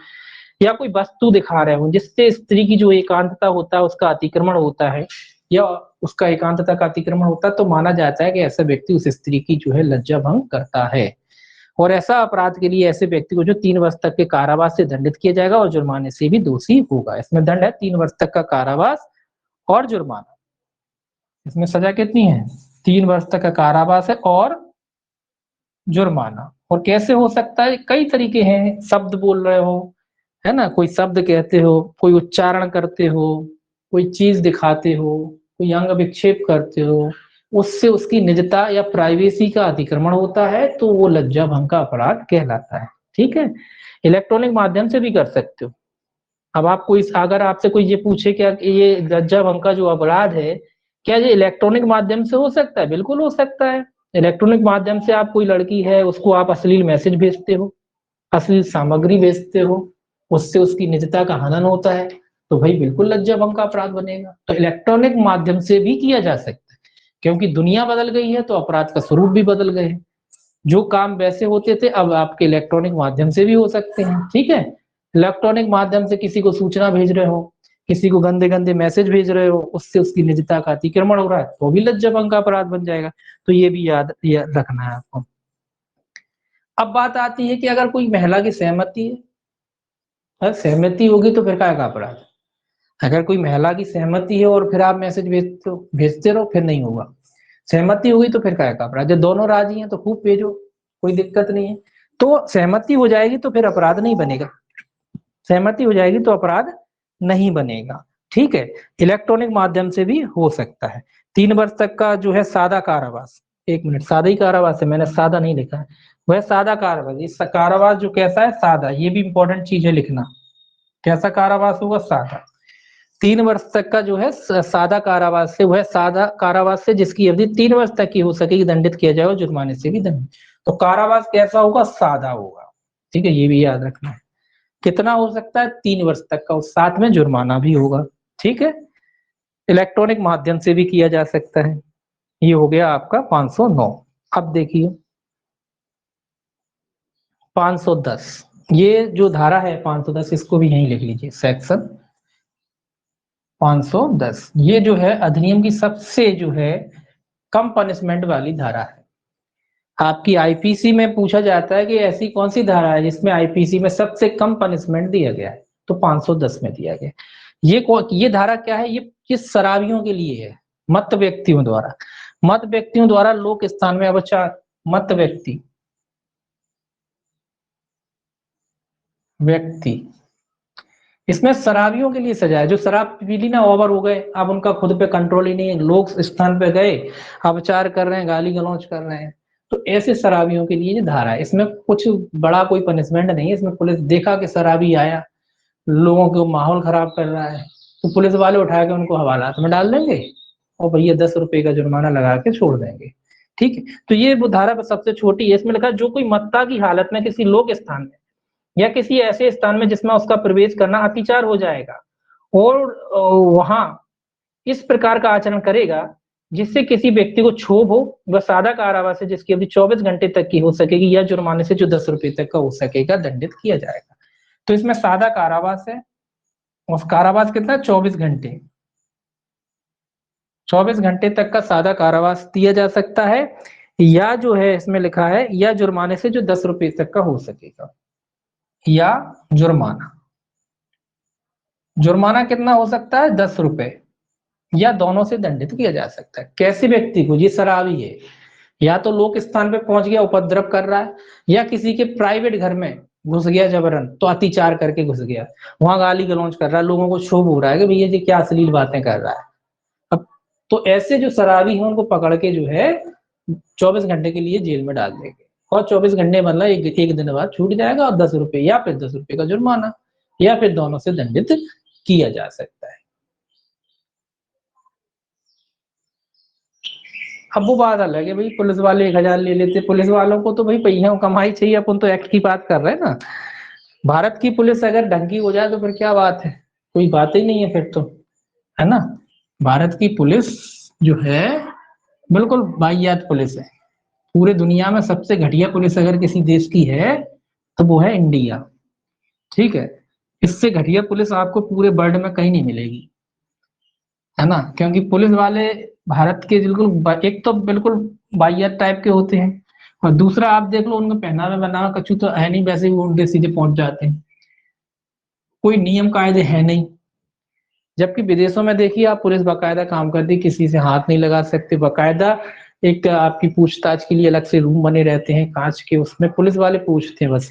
या कोई वस्तु दिखा रहे हो जिससे स्त्री की जो एकांतता होता है उसका अतिक्रमण होता है, या उसका एकांतता का अतिक्रमण होता है, तो माना जाता है कि ऐसा व्यक्ति उस स्त्री की जो है लज्जा भंग करता है। और ऐसा अपराध के लिए ऐसे व्यक्ति को जो 3 वर्ष तक के कारावास से दंडित किया जाएगा और जुर्माने से भी दोषी होगा। इसमें दंड है 3 वर्ष तक का कारावास और जुर्माना। इसमें सजा कितनी है, 3 वर्ष तक का कारावास है और जुर्माना। और कैसे हो सकता है, कई तरीके हैं, शब्द बोल रहे हो, है ना, कोई शब्द कहते हो, कोई उच्चारण करते हो, कोई चीज दिखाते हो, कोई अंग विक्षेप करते हो, उससे उसकी निजता या प्राइवेसी का अतिक्रमण होता है, तो वो लज्जा भंग का अपराध कहलाता है, ठीक है। इलेक्ट्रॉनिक माध्यम से भी कर सकते हो। अब आप कोई, अगर आपसे कोई ये पूछे क्या ये लज्जा भंग का जो अपराध है क्या ये इलेक्ट्रॉनिक माध्यम से हो सकता है, बिल्कुल हो सकता है। इलेक्ट्रॉनिक माध्यम से आप, कोई लड़की है उसको आप अश्लील मैसेज भेजते हो, अश्लील सामग्री भेजते हो, उससे उसकी निजता का हनन होता है, तो भाई बिल्कुल लज्जा भंग का अपराध बनेगा। तो इलेक्ट्रॉनिक माध्यम से भी किया जा सकता है, क्योंकि दुनिया बदल गई है तो अपराध का स्वरूप भी बदल गए हैं। जो काम वैसे होते थे अब आपके इलेक्ट्रॉनिक माध्यम से भी हो सकते हैं, ठीक है। इलेक्ट्रॉनिक माध्यम से किसी को सूचना भेज रहे हो, किसी को गंदे गंदे मैसेज भेज रहे हो, उससे उसकी निजता का अतिक्रमण हो रहा है, तो भी लज्जा भंग का अपराध बन जाएगा। तो ये भी याद रखना है आपको। अब बात आती है कि अगर कोई महिला की सहमति है, अगर सहमति होगी तो फिर क्या का अपराध। अगर कोई महिला की सहमति है और फिर आप मैसेज भेजते रहो, फिर नहीं होगा। सहमति होगी तो फिर क्या का अपराध। जब दोनों राजी हैं तो खूब भेजो, कोई दिक्कत नहीं है। तो सहमति हो जाएगी तो फिर अपराध नहीं बनेगा, सहमति हो जाएगी तो अपराध नहीं बनेगा, ठीक है। इलेक्ट्रॉनिक माध्यम से भी हो सकता है। 3 वर्ष तक का जो है सादा कारावास, 1 मिनट, सादा ही कारावास है, मैंने सादा नहीं लिखा है, वह सादा कारावास। इस कारावास जो कैसा है, सादा, ये भी इंपॉर्टेंट चीज है लिखना, कैसा कारावास होगा, सादा। 3 वर्ष तक का जो है सादा कारावास से, वह सादा कारावास से जिसकी अवधि 3 वर्ष तक की हो सकेगी दंडित किया जाएगा, जुर्माने से भी दंडित। तो कारावास कैसा होगा, सादा होगा, ठीक है, ये भी याद रखना है। कितना हो सकता है, 3 वर्ष तक का, और साथ में जुर्माना भी होगा, ठीक है। इलेक्ट्रॉनिक माध्यम से भी किया जा सकता है। ये हो गया आपका 509। अब देखिए 510, ये जो धारा है 510, इसको भी यहीं लिख लीजिए, सेक्शन 510, ये जो है अधिनियम की सबसे जो है कम पनिशमेंट वाली धारा है। आपकी आईपीसी में पूछा जाता है कि ऐसी कौन सी धारा है जिसमें आईपीसी में सबसे कम पनिशमेंट दिया गया है, तो 510 में दिया गया। ये धारा क्या है, ये शराबियों के लिए है, मत व्यक्तियों द्वारा, मत व्यक्तियों द्वारा लोक स्थान में, अब अच्छा, मत व्यक्ति इसमें शराबियों के लिए सजा है, जो शराब पी ली ना, ओवर हो गए, अब उनका खुद पे कंट्रोल ही नहीं है, लोग स्थान पे गए, अपचार कर रहे हैं, गाली गलौज कर रहे हैं, तो ऐसे शराबियों के लिए धारा है। इसमें कुछ बड़ा कोई पनिशमेंट नहीं है। इसमें पुलिस देखा कि शराबी आया, लोगों को माहौल खराब कर रहा है, तो पुलिस वाले उठा के उनको हवालात में डाल देंगे, और भैया 10 रुपए का जुर्माना लगा के छोड़ देंगे। ठीक है, तो ये वो धारा सबसे छोटी है। इसमें लिखा जो कोई मत्ता की हालत में किसी लोक स्थान में या किसी ऐसे स्थान में जिसमें उसका प्रवेश करना अतिचार हो जाएगा और वहां इस प्रकार का आचरण करेगा जिससे किसी व्यक्ति को क्षोभ हो, वह सादा कारावास है जिसकी अवधि 24 घंटे तक की हो सकेगी या जुर्माने से जो 10 रुपए तक का हो सकेगा दंडित किया जाएगा। तो इसमें सादा कारावास है और कारावास कितना, 24 घंटे, 24 घंटे तक का सादा कारावास दिया जा सकता है, या जो है इसमें लिखा है या जुर्माने से जो 10 रुपए तक का हो सकेगा, या जुर्माना। जुर्माना कितना हो सकता है, 10 रुपए, या दोनों से दंडित किया जा सकता है। कैसे व्यक्ति को, ये शराबी है, या तो लोक स्थान पे पहुंच गया उपद्रव कर रहा है, या किसी के प्राइवेट घर में घुस गया जबरन, तो अतिचार करके घुस गया, वहां गाली गलौज कर रहा है, लोगों को क्षोभ हो रहा है कि भैया जी क्या अश्लील बातें कर रहा है। अब तो ऐसे जो शराबी हैं उनको पकड़ के जो है 24 घंटे के लिए जेल में डाल देंगे, और 24 घंटे मतलब एक दिन बाद छूट जाएगा, और 10 रुपए या फिर 10 रुपए का जुर्माना, या फिर दोनों से दंडित किया जा सकता है। अब वो बात अलग है भाई, पुलिस वाले 1000 ले लेते, पुलिस वालों को तो भाई पहिया कमाई चाहिए, अपन तो एक्ट की बात कर रहे हैं ना। भारत की पुलिस अगर ढंगी हो जाए तो फिर क्या बात है, कोई बात ही नहीं है फिर तो, है ना। भारत की पुलिस जो है बिल्कुल वाहियात पुलिस है। पूरे दुनिया में सबसे घटिया पुलिस अगर किसी देश की है तो वो है इंडिया। ठीक है, इससे घटिया पुलिस आपको पूरे वर्ल्ड में कहीं नहीं मिलेगी, है ना। क्योंकि पुलिस वाले भारत के बिल्कुल, एक तो बिल्कुल वाहियात टाइप के होते हैं, और दूसरा आप देख लो उनका पहनावा बनावा कछु तो है नहीं, वैसे ही वो उल्टे सीधे पहुंच जाते हैं, कोई नियम कायदे है नहीं। जबकि विदेशों में देखिए आप, पुलिस बाकायदा काम करती, किसी से हाथ नहीं लगा सकते, बाकायदा एक आपकी पूछताछ के लिए अलग से रूम बने रहते हैं कांच के, उसमें पुलिस वाले पूछते हैं, बस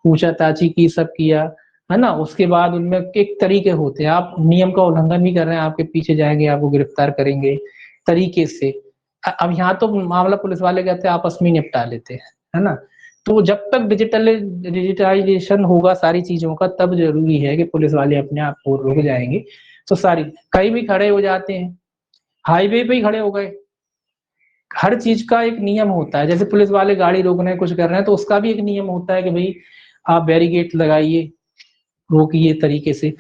पूछताछी की, सब किया, है ना। उसके बाद उनमें एक तरीके होते हैं, आप नियम का उल्लंघन भी कर रहे हैं, आपके पीछे जाएंगे, आपको गिरफ्तार करेंगे तरीके से। अब यहाँ तो मामला पुलिस वाले कहते हैं आपस में निपटा लेते हैं, है ना। तो जब तक डिजिटाइजेशन होगा सारी चीजों का, तब जरूरी है कि पुलिस वाले अपने आप को रुक जाएंगे, तो सारी कहीं भी खड़े हो जाते हैं, हाईवे पे ही खड़े हो गए, हर चीज का एक नियम होता है। जैसे पुलिस वाले गाड़ी रोक रहे हैं, कुछ कर रहे हैं, तो उसका भी एक नियम होता है कि भाई आप बैरिकेड लगाइए, रोकिए तरीके से।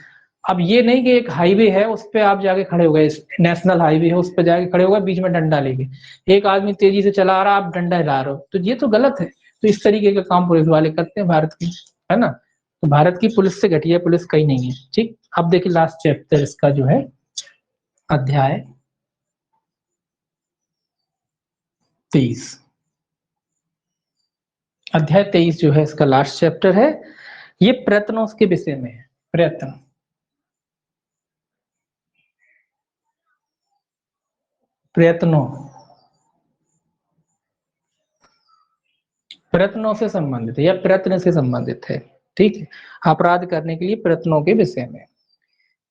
अब ये नहीं कि एक हाईवे है उस पे आप जाके खड़े हो गए, नेशनल हाईवे है उस पे जाके खड़े हो गए, बीच में डंडा लेके एक आदमी तेजी से चला रहा, आप डंडा हिला रहे हो, तो ये तो गलत है। तो इस तरीके का काम पुलिस वाले करते हैं भारत की, है ना। तो भारत की पुलिस से घटिया पुलिस कहीं नहीं है। ठीक, अब देखिए लास्ट चैप्टर इसका जो है, अध्याय 23। अध्याय 23 जो है इसका लास्ट चैप्टर है, ये प्रयत्नों के विषय में है। प्रयत्न, प्रयत्नों, प्रयत्नों से संबंधित है या प्रयत्न से संबंधित है। ठीक है, अपराध करने के लिए प्रयत्नों के विषय में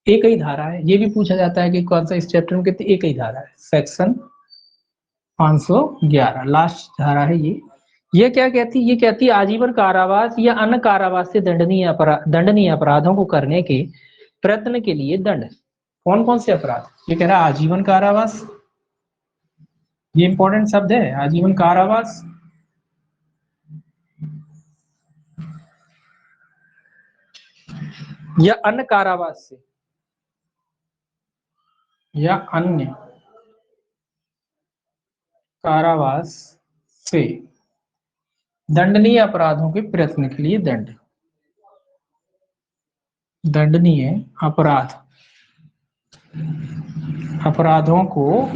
एक ही धारा है। ये भी पूछा जाता है कि कौन सा इस चैप्टर में, कितनी एक ही धारा है, सेक्शन 511 लास्ट धारा है ये। ये क्या कहती है, ये कहती है आजीवन कारावास या अन्य कारावास से दंडनीय अपराधों को करने के प्रयत्न के लिए दंड। कौन कौन से अपराध, ये कह रहा है आजीवन कारावास, ये इंपॉर्टेंट शब्द है, आजीवन कारावास, या अन्य कारावास से, या अन्य कारावास से दंडनीय अपराधों के प्रयत्न के लिए दंड। दंडनीय अपराध, अपराधों को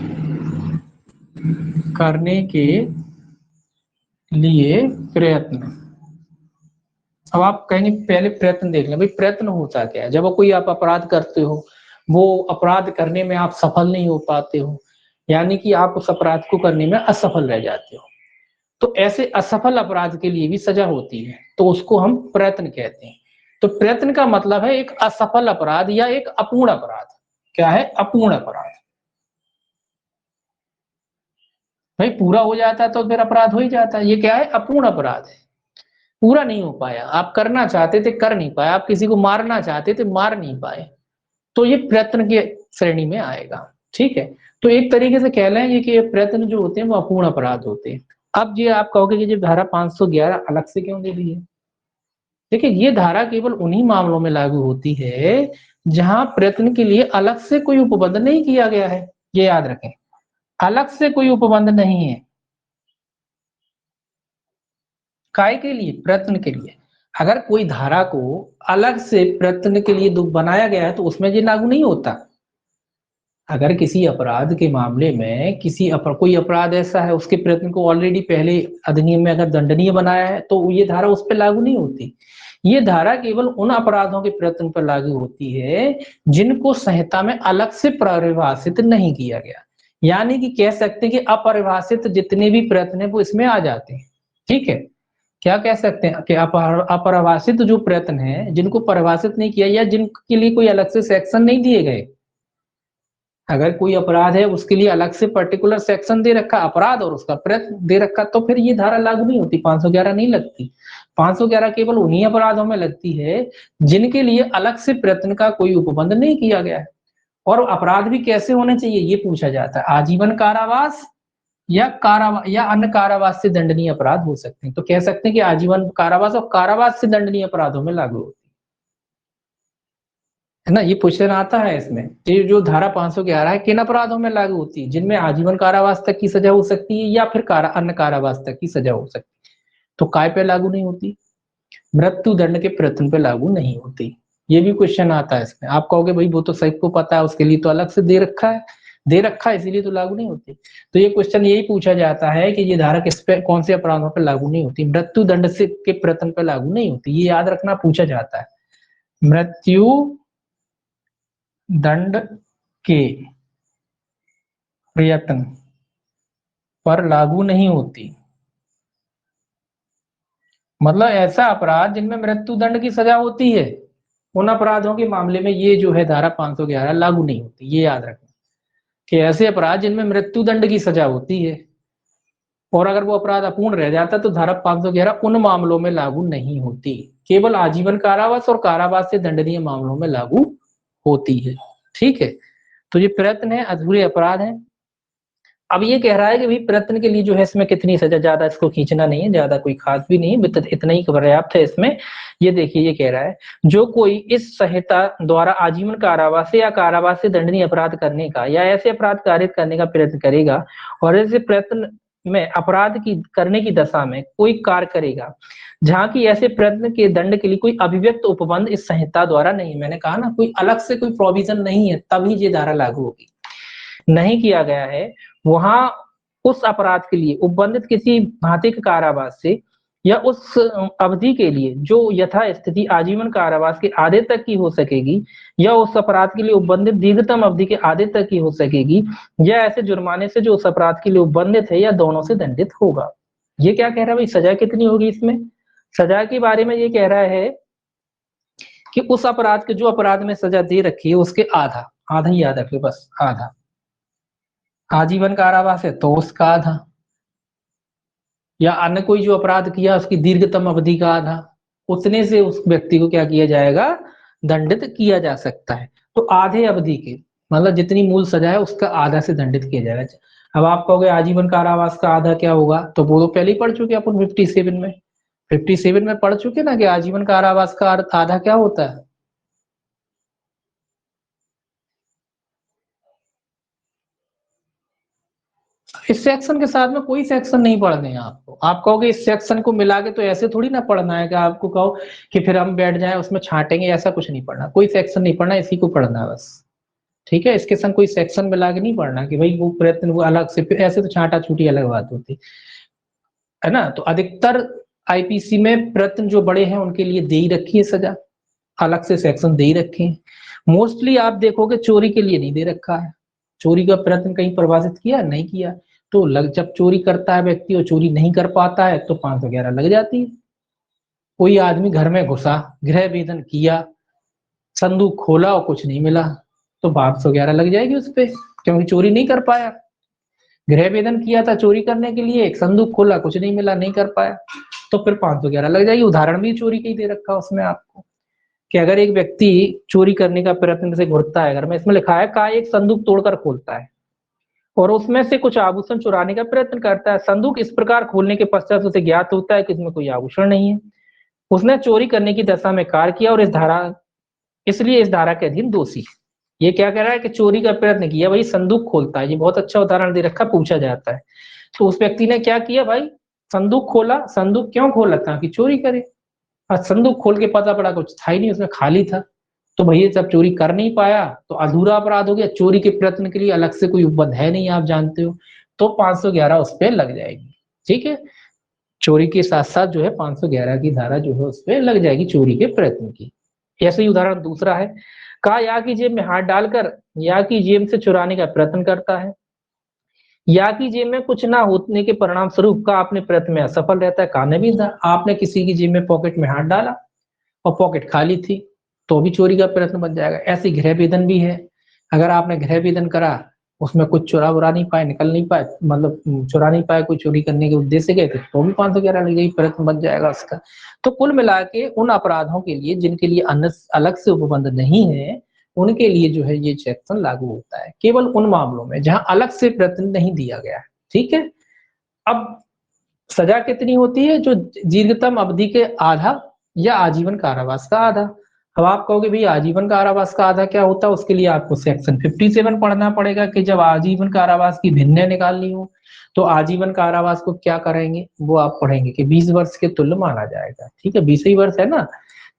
करने के लिए प्रयत्न। अब आप कहेंगे पहले प्रयत्न देख लें, भाई प्रयत्न होता क्या है। जब वो कोई आप अपराध करते हो, वो अपराध करने में आप सफल नहीं हो पाते हो, यानी कि आप उस अपराध को करने में असफल रह जाते हो, तो ऐसे असफल अपराध के लिए भी सजा होती है, तो उसको हम प्रयत्न कहते हैं। तो प्रयत्न का मतलब है एक असफल अपराध या एक अपूर्ण अपराध। क्या है, अपूर्ण अपराध। भाई पूरा हो जाता है तो फिर अपराध हो ही जाता है, ये क्या है, अपूर्ण अपराध है। पूरा नहीं हो पाया, आप करना चाहते थे कर नहीं पाए, आप किसी को मारना चाहते थे मार नहीं पाए, तो ये प्रयत्न की श्रेणी में आएगा। ठीक है, तो एक तरीके से कह लेंगे कि ये प्रयत्न जो होते हैं वो अपूर्ण अपराध होते हैं। अब ये आप कहोगे कि जो धारा 511 अलग से क्यों दे दी है? देखिए, ये धारा केवल उन्हीं मामलों में लागू होती है जहां प्रयत्न के लिए अलग से कोई उपबंध नहीं किया गया है। ये याद रखें, अलग से कोई उपबंध नहीं है। काय के लिए? प्रयत्न के लिए। अगर कोई धारा को अलग से प्रयत्न के लिए बनाया गया है तो उसमें ये लागू नहीं होता। अगर किसी अपराध के मामले में कोई अपराध ऐसा है, उसके प्रयत्न को ऑलरेडी पहले अधिनियम में अगर दंडनीय बनाया है तो ये धारा उस पर लागू नहीं होती। ये धारा केवल उन अपराधों के प्रयत्न पर लागू होती है जिनको संहिता में अलग से परिभाषित नहीं किया गया। यानी कि कह सकते हैं कि अपरिभाषित जितने भी प्रयत्न है वो इसमें आ जाते हैं। ठीक है, क्या कह सकते हैं कि अपरिभाषित जो प्रयत्न है जिनको परिभाषित नहीं किया या जिनके लिए कोई अलग से सेक्शन नहीं दिए गए। अगर कोई अपराध है उसके लिए अलग से पर्टिकुलर सेक्शन दे रखा अपराध और उसका प्रयत्न दे रखा, तो फिर ये धारा लागू नहीं होती, 511 नहीं लगती। 511 केवल उन्हीं अपराधों में लगती है जिनके लिए अलग से प्रयत्न का कोई उपबंध नहीं किया गया है। और अपराध भी कैसे होने चाहिए ये पूछा जाता है, आजीवन कारावास या अन्य कारावास से दंडनीय अपराध हो सकते हैं। तो कह सकते हैं कि आजीवन कारावास और कारावास से दंडनीय अपराधों में लागू होती है ना। ये क्वेश्चन आता है इसमें, ये जो धारा 511 है किन अपराधों में लागू होती है? जिनमें आजीवन कारावास तक की सजा हो सकती है या फिर अन्य कारावास तक की सजा हो सकती है। तो काय पे लागू नहीं होती? मृत्यु दंड के प्रयत्न पे लागू नहीं होती। ये भी क्वेश्चन आता है इसमें। आप कहोगे भाई वो तो सबको पता है, उसके लिए तो अलग से दे रखा है इसीलिए तो लागू नहीं होती। तो ये क्वेश्चन यही पूछा जाता है कि ये धारा किस पे, कौन से अपराधों पर लागू नहीं होती? मृत्यु दंड से के प्रयत्न पर लागू नहीं होती। ये याद रखना पूछा जाता है, मृत्यु दंड के प्रयत्न पर लागू नहीं होती। मतलब ऐसा अपराध जिनमें मृत्यु दंड की सजा होती है, उन अपराधों के मामले में ये जो है धारा 511 लागू नहीं होती। ये याद रखना कि ऐसे अपराध जिनमें मृत्यु दंड की सजा होती है और अगर वो अपराध अपूर्ण रह जाता तो धारा 511 उन मामलों में लागू नहीं होती, केवल आजीवन कारावास और कारावास से दंडनीय मामलों में लागू होती है। ठीक है, तो ये प्रयत्न है, अधूरे अपराध है। अब ये कह रहा है कि भाई प्रयत्न के लिए जो है इसमें कितनी सजा, ज्यादा इसको खींचना नहीं है, ज्यादा कोई खास भी नहीं है, इतना ही पर्याप्त है इसमें। ये देखिए, ये कह रहा है जो कोई इस संहिता द्वारा आजीवन कारावास या कारावास से दंडनीय अपराध करने का या ऐसे अपराध कारित करने का प्रयत्न करेगा और ऐसे प्रयत्न में अपराध की करने की दशा में कोई कार्य करेगा जहाँ की ऐसे प्रयत्न के दंड के लिए कोई अभिव्यक्त उपबंध इस संहिता द्वारा नहीं, मैंने कहा ना कोई अलग से कोई प्रोविजन नहीं है, तभी ये धारा लागू होगी, नहीं किया गया है, वहां उस अपराध के लिए उपबंधित किसी भांति के कारावास से या उस अवधि के लिए जो यथा स्थिति आजीवन कारावास के आधे तक की हो सकेगी या उस अपराध के लिए उपबंधित दीर्घतम अवधि के आधे तक की हो सकेगी या ऐसे जुर्माने से जो उस अपराध के लिए उपबंधित है या दोनों से दंडित होगा। ये क्या कह रहा है भाई, सजा कितनी होगी इसमें? सजा के बारे में ये कह रहा है कि उस अपराध के, जो अपराध में सजा दे रखी है उसके आधा, आधा ही याद रखिए बस, आधा। आजीवन कारावास है तो उसका आधा, या अन्य कोई जो अपराध किया उसकी दीर्घतम अवधि का आधा, उतने से उस व्यक्ति को क्या किया जाएगा, दंडित किया जा सकता है। तो आधे अवधि के, मतलब जितनी मूल सजा है उसका आधा से दंडित किया जाएगा। अब आप कहोगे आजीवन कारावास का आधा क्या होगा, तो वो तो पहले ही पढ़ चुके अपन 57 में, 57 में पढ़ चुके ना कि आजीवन कारावास का आधा क्या होता है। इस सेक्शन के साथ में कोई सेक्शन नहीं पढ़ने हैं आपको। आप कहोगे इस सेक्शन को मिला के, तो ऐसे थोड़ी ना पढ़ना है कि आपको कहो कि फिर हम बैठ जाएं उसमें छांटेंगे, ऐसा कुछ नहीं पढ़ना, कोई सेक्शन नहीं पढ़ना, इसी को पढ़ना है बस। ठीक है, इसके संग कोई सेक्शन मिला के नहीं पढ़ना कि भाई वो प्रयत्न वो अलग से, फिर ऐसे तो छांटा छूटी अलग बात होती है ना। तो अधिकतर आईपीसी में प्रयत्न जो बड़े हैं उनके लिए दे ही रखी है सजा, अलग से सेक्शन दे ही रखे हैं। मोस्टली आप देखोगे चोरी के लिए नहीं दे रखा है, चोरी का प्रयत्न कहीं परिभाषित किया नहीं किया। तो जब चोरी करता है व्यक्ति और चोरी नहीं कर पाता है तो 511 लग जाती है। कोई आदमी घर में घुसा, गृह भेदन किया, संदूक खोला और कुछ नहीं मिला, तो 511 लग जाएगी उस पे, क्योंकि चोरी नहीं कर पाया। गृह भेदन किया था चोरी करने के लिए, एक संदूक खोला कुछ नहीं मिला, नहीं कर पाया, तो फिर 511 लग जाएगी। उदाहरण भी चोरी का ही दे रखा है उसमें आपको, कि अगर एक व्यक्ति चोरी करने का प्रयत्न से घुरता है घर में, इसमें लिखा है का एक संदूक तोड़कर खोलता है, और उसमें से कुछ आभूषण चुराने का प्रयत्न करता है। संदूक इस प्रकार खोलने के पश्चात उसे ज्ञात होता है कि इसमें कोई आभूषण नहीं है। उसने चोरी करने की दशा में कार्य किया और इसलिए इस धारा के अधीन दोषी। ये क्या कह रहा है कि चोरी का प्रयत्न किया, भाई संदूक खोलता है, ये बहुत अच्छा उदाहरण दे रखा, पूछा जाता है। तो उस व्यक्ति ने क्या किया भाई, संदूक खोला। संदूक क्यों खोला? ताकि चोरी करे। और संदूक खोल के पता पड़ा कुछ था ही नहीं, उसमें खाली था। तो भैया जब चोरी कर नहीं पाया तो अधूरा अपराध हो गया। चोरी के प्रयत्न के लिए अलग से कोई उपबंध है नहीं, आप जानते हो। तो 511 उस पर लग जाएगी। ठीक है, चोरी के साथ साथ जो है 511 की धारा जो है उस पर लग जाएगी, चोरी के प्रयत्न की। ऐसे ही उदाहरण दूसरा है, कहा या की जेब में हाथ डालकर या की जेब से चुराने का प्रयत्न करता है। या की जेब में कुछ ना होने के परिणाम स्वरूप का अपने प्रयत्न में असफल रहता है। कहने भी था, आपने किसी की जेब में पॉकेट में हाथ डाला और पॉकेट खाली थी, तो भी चोरी का प्रयत्न बन जाएगा। ऐसे गृह भेदन भी है, अगर आपने गृह भेदन करा, उसमें कुछ चुरा वुरा नहीं पाए, निकल नहीं पाए, मतलब चुरा नहीं पाए, कोई चोरी करने के उद्देश्य गए थे, तो भी 511 लग जाएगी, प्रयत्न बन जाएगा उसका। तो कुल मिला के उन अपराधों के लिए जिनके लिए अलग से उपबंध नहीं है, उनके लिए जो है ये सेक्शन लागू होता है, केवल उन मामलों में जहां अलग से प्रयत्न नहीं दिया गया है। ठीक है, अब सजा कितनी होती है? जो दीर्घतम अवधि के आधा या आजीवन कारावास का आधा। अब आप कहोगे भाई आजीवन कारावास का आधा क्या होता है? उसके लिए आपको सेक्शन 57 पढ़ना पड़ेगा कि जब आजीवन कारावास की भिन्न निकालनी हो तो आजीवन कारावास को क्या करेंगे, वो आप पढ़ेंगे कि 20 वर्ष के तुल्य माना जाएगा। ठीक है, 20 ही वर्ष है ना,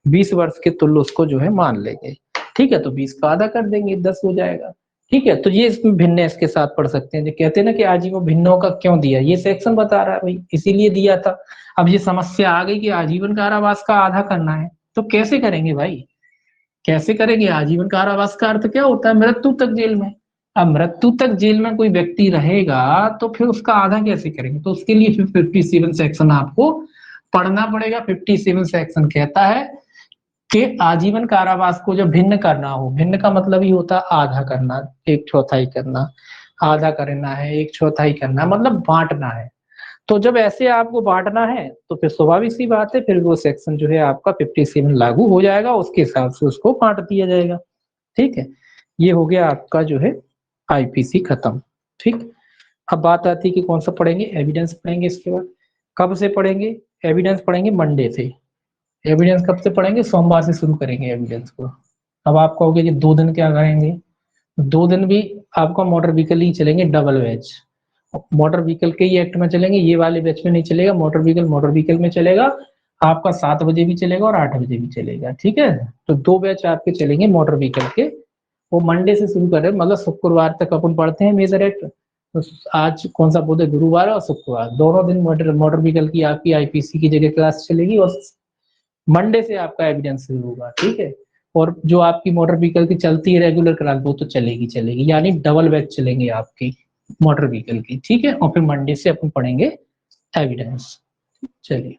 20 वर्ष के तुल्य उसको जो है मान लेंगे। ठीक है, तो 20 का आधा कर देंगे, 10 हो जाएगा। ठीक है, तो ये इसमें भिन्न इसके साथ पढ़ सकते हैं। जो कहते हैं ना कि आजीवन भिन्नों का क्यों दिया, ये सेक्शन बता रहा है भाई, इसीलिए दिया था। अब ये समस्या आ गई कि आजीवन कारावास का आधा करना है, तो कैसे करेंगे भाई, कैसे करेंगे? आजीवन कारावास का अर्थ क्या होता है? मृत्यु तक जेल में। अब मृत्यु तक जेल में कोई व्यक्ति रहेगा तो फिर उसका आधा कैसे करेंगे? तो उसके लिए फिर 57 सेक्शन आपको पढ़ना पड़ेगा। 57 सेक्शन कहता है कि आजीवन कारावास को जब भिन्न करना हो, भिन्न का मतलब ही होता है आधा करना, एक चौथाई करना, आधा करना है, एक चौथाई करना, मतलब बांटना है। तो जब ऐसे आपको बांटना है तो फिर स्वाभाविक सी बात है, फिर वो सेक्शन जो है आपका 57 लागू हो जाएगा, उसके हिसाब से उसको बांट दिया जाएगा। ठीक है, ये हो गया आपका जो है आईपीसी खत्म। ठीक, अब बात आती है कि कौन सा पढ़ेंगे, एविडेंस पढ़ेंगे। इसके बाद कब से पढ़ेंगे एविडेंस? पढ़ेंगे मंडे से। एविडेंस कब से पढ़ेंगे? सोमवार से शुरू करेंगे एविडेंस को। अब आप कहोगे कि 2 दिन क्या करेंगे? 2 दिन भी आपका मोटर व्हीकल ही चलेंगे, डबल बैच। मोटर व्हीकल के ही एक्ट में चलेंगे, ये वाले बैच में नहीं चलेगा। मोटर व्हीकल में चलेगा आपका, 7 बजे भी चलेगा और 8 बजे भी चलेगा। ठीक है, तो 2 बैच आपके चलेंगे मोटर व्हीकल के। वो मंडे से शुरू कर रहे हैं, मतलब शुक्रवार तक अपन पढ़ते हैं मेजर एक्ट। तो आज कौन सा बुध है? गुरुवार और शुक्रवार, दोनों दिन मोटर व्हीकल की आपकी आईपीसी की जगह क्लास चलेगी, और मंडे से आपका एविडेंस शुरू होगा। ठीक है, और जो आपकी मोटर व्हीकल की चलती है रेगुलर क्लास, वो तो चलेगी चलेगी, यानी डबल बैच चलेंगे आपकी मोटर व्हीकल की। ठीक है, और फिर मंडे से अपन पढ़ेंगे एविडेंस। चलिए,